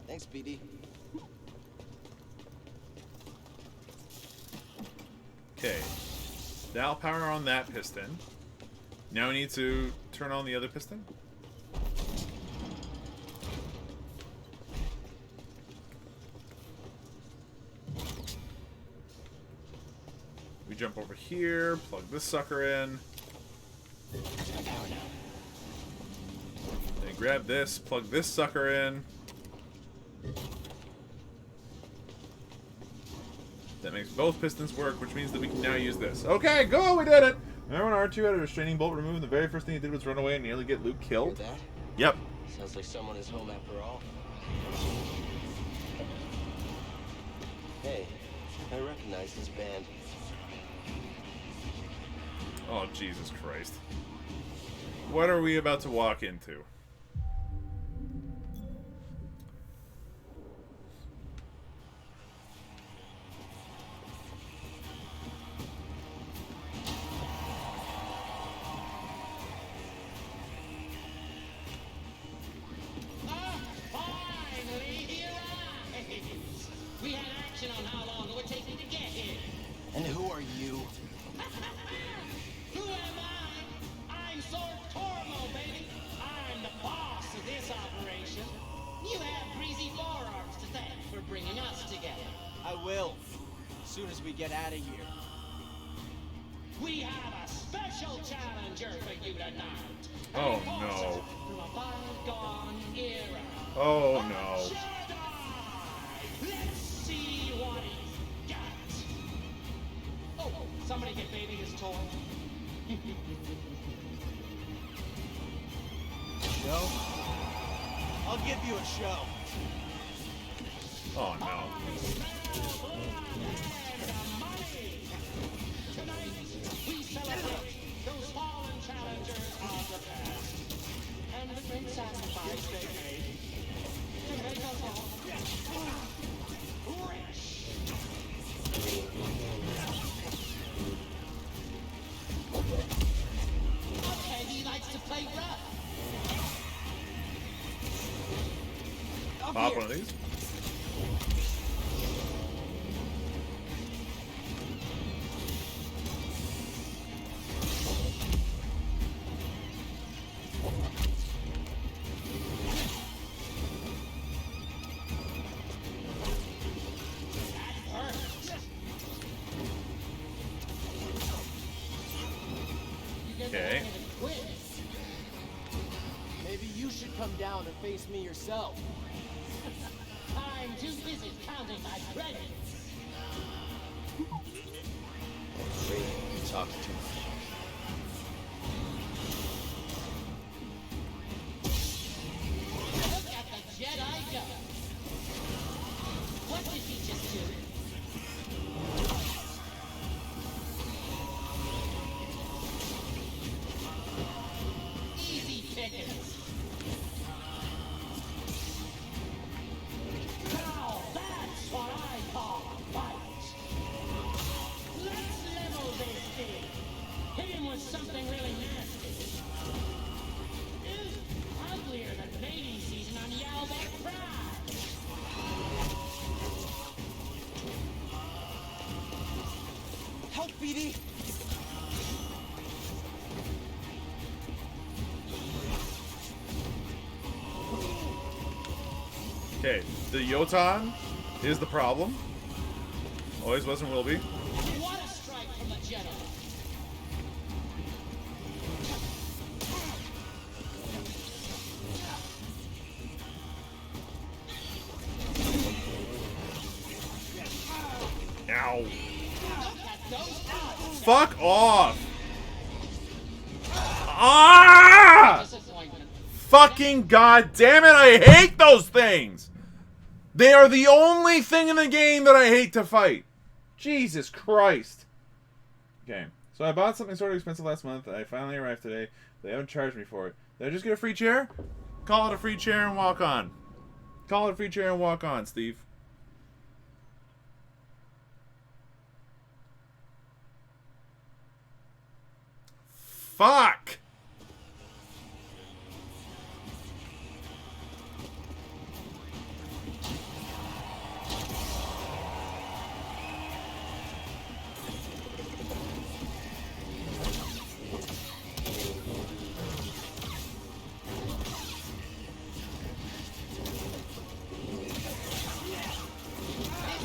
Thanks, BD. Okay. Now power on that piston. Now we need to turn on the other piston. We jump over here, plug this sucker in. Then grab this, plug this sucker in. That makes both pistons work, which means that we can now use this. Okay, go! We did it! Remember when R2 had a restraining bolt removed and the very first thing he did was run away and nearly get Luke killed? Hear that? Yep. Sounds like someone is home after all. Hey, I recognize this band. Oh, Jesus Christ. What are we about to walk into? Finally, he arrives! We had action on how long it would take me to get here. And who are you? Who am I? I'm Sword Tormo, baby. I'm the boss of this operation. You have greasy forearms to thank for bringing us together. I will. As soon as we get out of here. We have a special challenger for you tonight. Oh, An no. enforcer From a bygone era. Oh, no. Jedi! Let's see what he's got. Oh, somebody get baby his toy. Show? I'll give you a show. Oh, no. Tonight, we celebrate those fallen challengers of the past and the great sacrifice they made to make us all rich. Okay, he likes to play rough. Pop one of these. Okay. Maybe you should come down and face me yourself. I'm too busy counting my credits. You talk too much. Look at the Jedi go. What did he just do? Easy pickings. Now that's what I call a fight. Let's level this thing. Hit him with something really nasty. Uglier than mating season on Yalbeck Pride. Help, BD! Okay, the Yotan is the problem. Always was and will be. What a strike from the Jedi. Ow. Look at those eyes. Fuck off! Ah! Disappointment. Fucking goddamn it! I hate those things. They are the only thing in the game that I hate to fight. Jesus Christ. Okay, so I bought something sort of expensive last month. I finally arrived today. They haven't charged me for it. Did I just get a free chair? Call it a free chair and walk on. Call it a free chair and walk on, Steve. Fuck!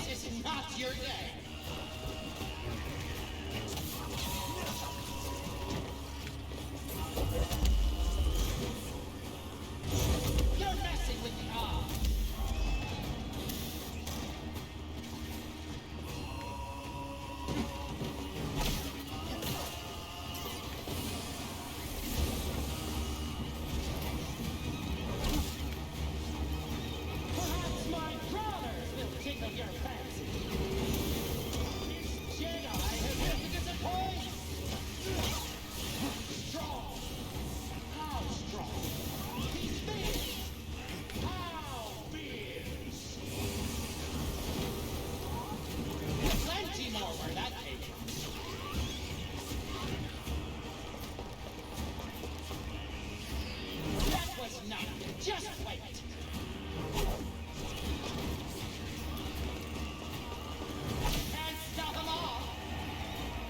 This is not your day.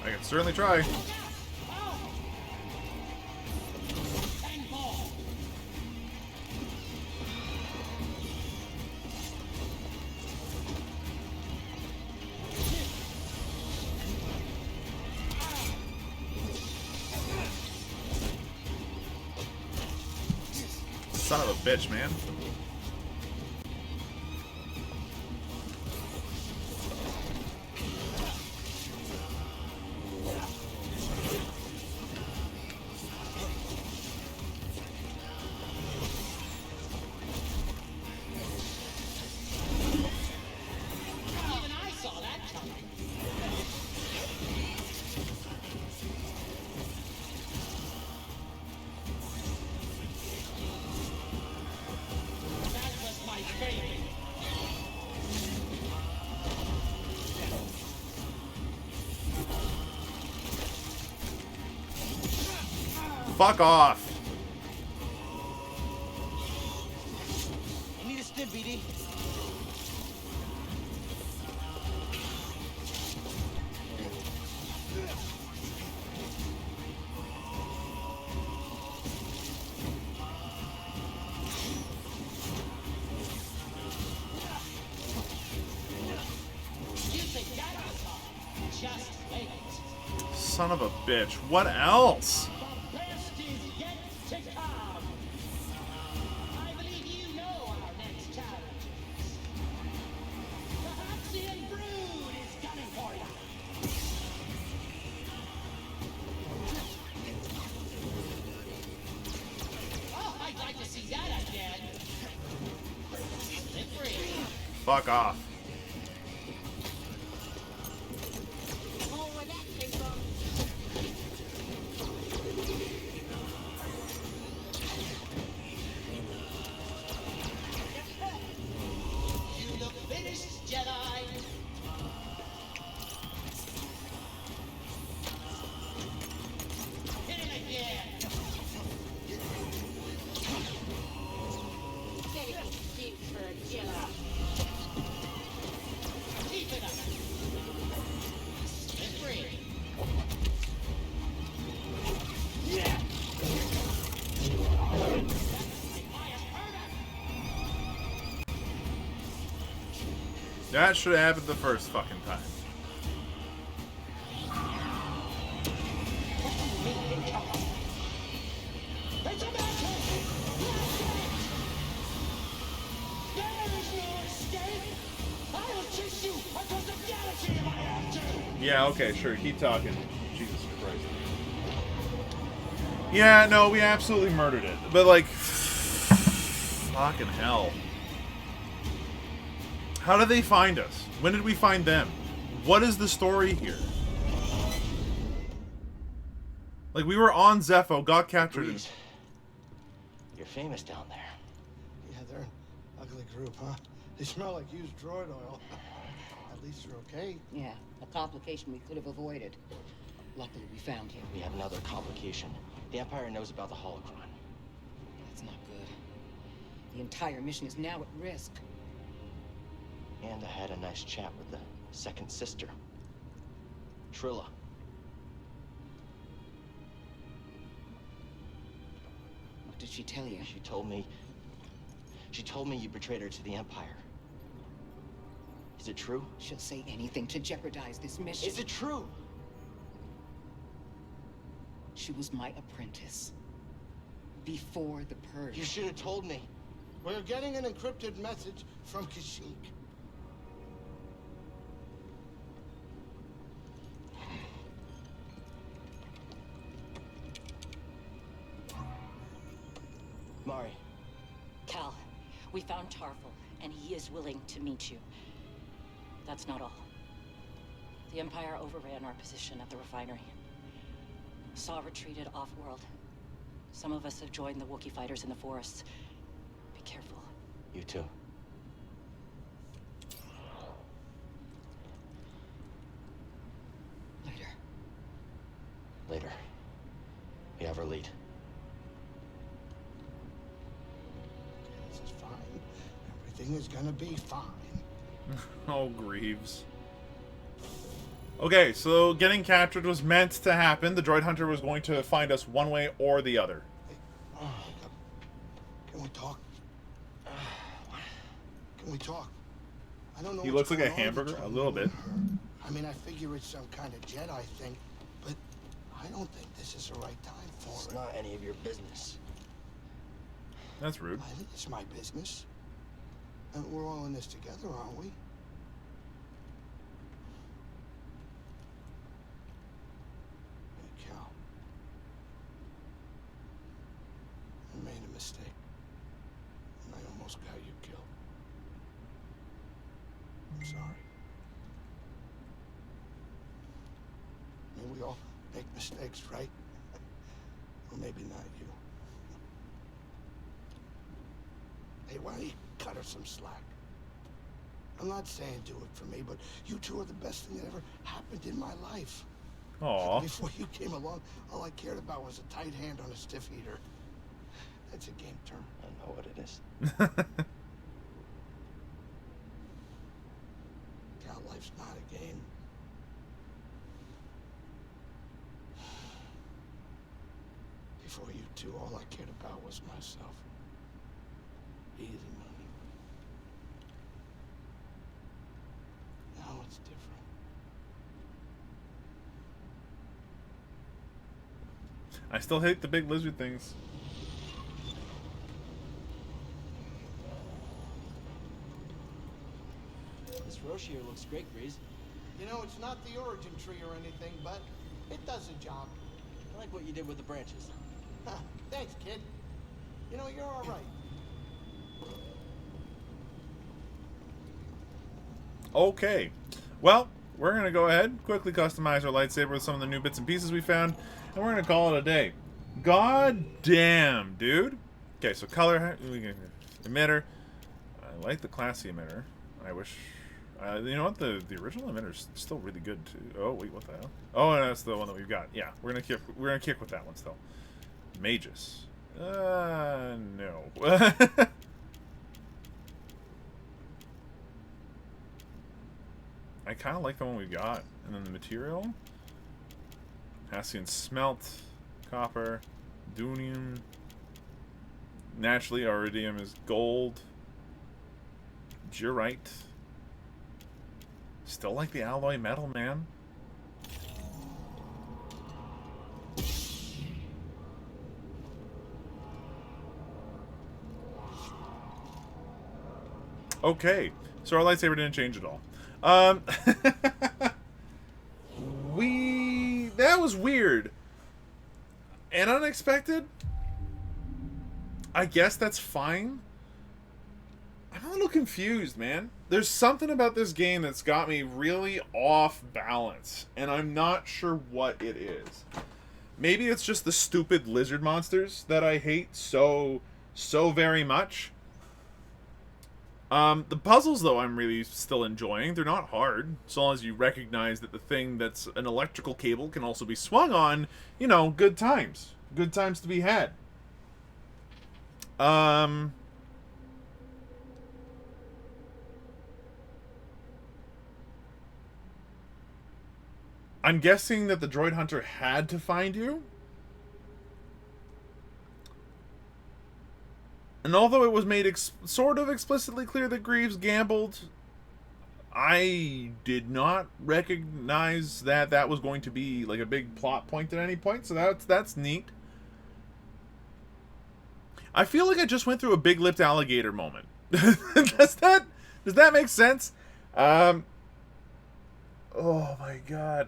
I can certainly try. Son of a bitch, man. Fuck off. I need a stim, BD. Son of a bitch. What else? Fuck off. You look finished, Jedi. Hit him again. Deep for a Jedi. Keep it up. Slippery. Yeah. That should have happened the first fucking time. Yeah, okay, sure. Keep talking. Jesus Christ. Yeah, no, we absolutely murdered it. But, like, fucking hell. How did they find us? When did we find them? What is the story here? Like, we were on Zepho, got captured. Breeze. You're famous down there. Yeah, they're an ugly group, huh? They smell like used droid oil. At least you're okay. Yeah, a complication we could have avoided. Luckily, we found you. We have another complication. The Empire knows about the holocron. That's not good. The entire mission is now at risk. And I had a nice chat with the second sister, Trilla. What did she tell you? She told me you betrayed her to the Empire. Is it true? She'll say anything to jeopardize this mission. Is it true? She was my apprentice. Before the purge. You should have told me. We're getting an encrypted message from Kashyyyk. Mari. Cal, we found Tarful, and he is willing to meet you. That's not all. The Empire overran our position at the refinery. Saw retreated off-world. Some of us have joined the Wookiee fighters in the forests. Be careful. You too. Later. Later. We have our lead. This is fine. Everything is gonna be fine. Oh, Greaves. Okay, so getting captured was meant to happen. The droid hunter was going to find us one way or the other. Can we talk? Can we talk? I don't know. He looks like a hamburger, a little bit. I mean, I figure it's some kind of Jedi thing, but I don't think this is the right time for it. It's not any of your business. That's rude. I think it's my business. And we're all in this together, aren't we? Hey, Cal. I made a mistake. And I almost got you killed. I'm sorry. I mean, we all make mistakes, right? Or maybe not you. Hey, why don't you cut her some slack? I'm not saying do it for me, but you two are the best thing that ever happened in my life. Aww. Before you came along, all I cared about was a tight hand on a stiff heater. That's a game term. I know what it is. Cal, life's not a game. Before you two, all I cared about was myself. Easy money. Now it's different. I still hate the big lizard things. This Roshir looks great, Grease. You know, it's not the origin tree or anything, but it does the job. I like what you did with the branches. Thanks, kid. You know, you're all right. Okay. Well, we're going to go ahead, quickly customize our lightsaber with some of the new bits and pieces we found, and we're going to call it a day. God damn, dude. Okay, so color, emitter. I like the classy emitter. I wish, you know what, the original emitter's still really good too. Oh, wait, what the hell? Oh, that's the one that we've got. Yeah, we're gonna kick with that one still. Magus. No. I kind of like the one we got. And then the material. Hassian smelt. Copper. Dunium. Naturally, iridium is gold. Jurite. Still like the alloy metal, man. Okay, so our lightsaber didn't change at all. That was weird and unexpected. I guess that's fine. I'm a little confused, man. There's something about this game that's got me really off balance, and I'm not sure what it is. Maybe it's just the stupid lizard monsters that I hate so very much. The puzzles, though, I'm really still enjoying. They're not hard, so long as you recognize that the thing that's an electrical cable can also be swung on, you know, good times. Good times to be had. I'm guessing that the droid hunter had to find you. And although it was made sort of explicitly clear that Greaves gambled, I did not recognize that that was going to be like a big plot point at any point, so that's neat. I feel like I just went through a big-lipped alligator moment. Does that make sense? Oh my god.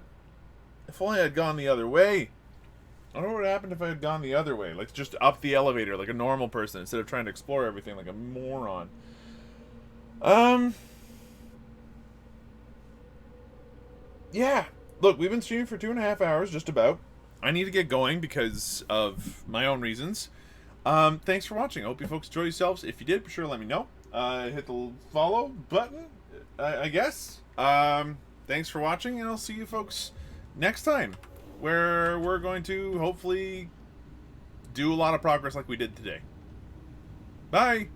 If only I'd gone the other way. I don't know what happened if I had gone the other way. Like, just up the elevator like a normal person instead of trying to explore everything like a moron. Yeah. Look, we've been streaming for 2.5 hours, just about. I need to get going because of my own reasons. Thanks for watching. I hope you folks enjoy yourselves. If you did, be sure to let me know. Hit the follow button, I guess. Thanks for watching, and I'll see you folks next time, where we're going to hopefully do a lot of progress like we did today. Bye!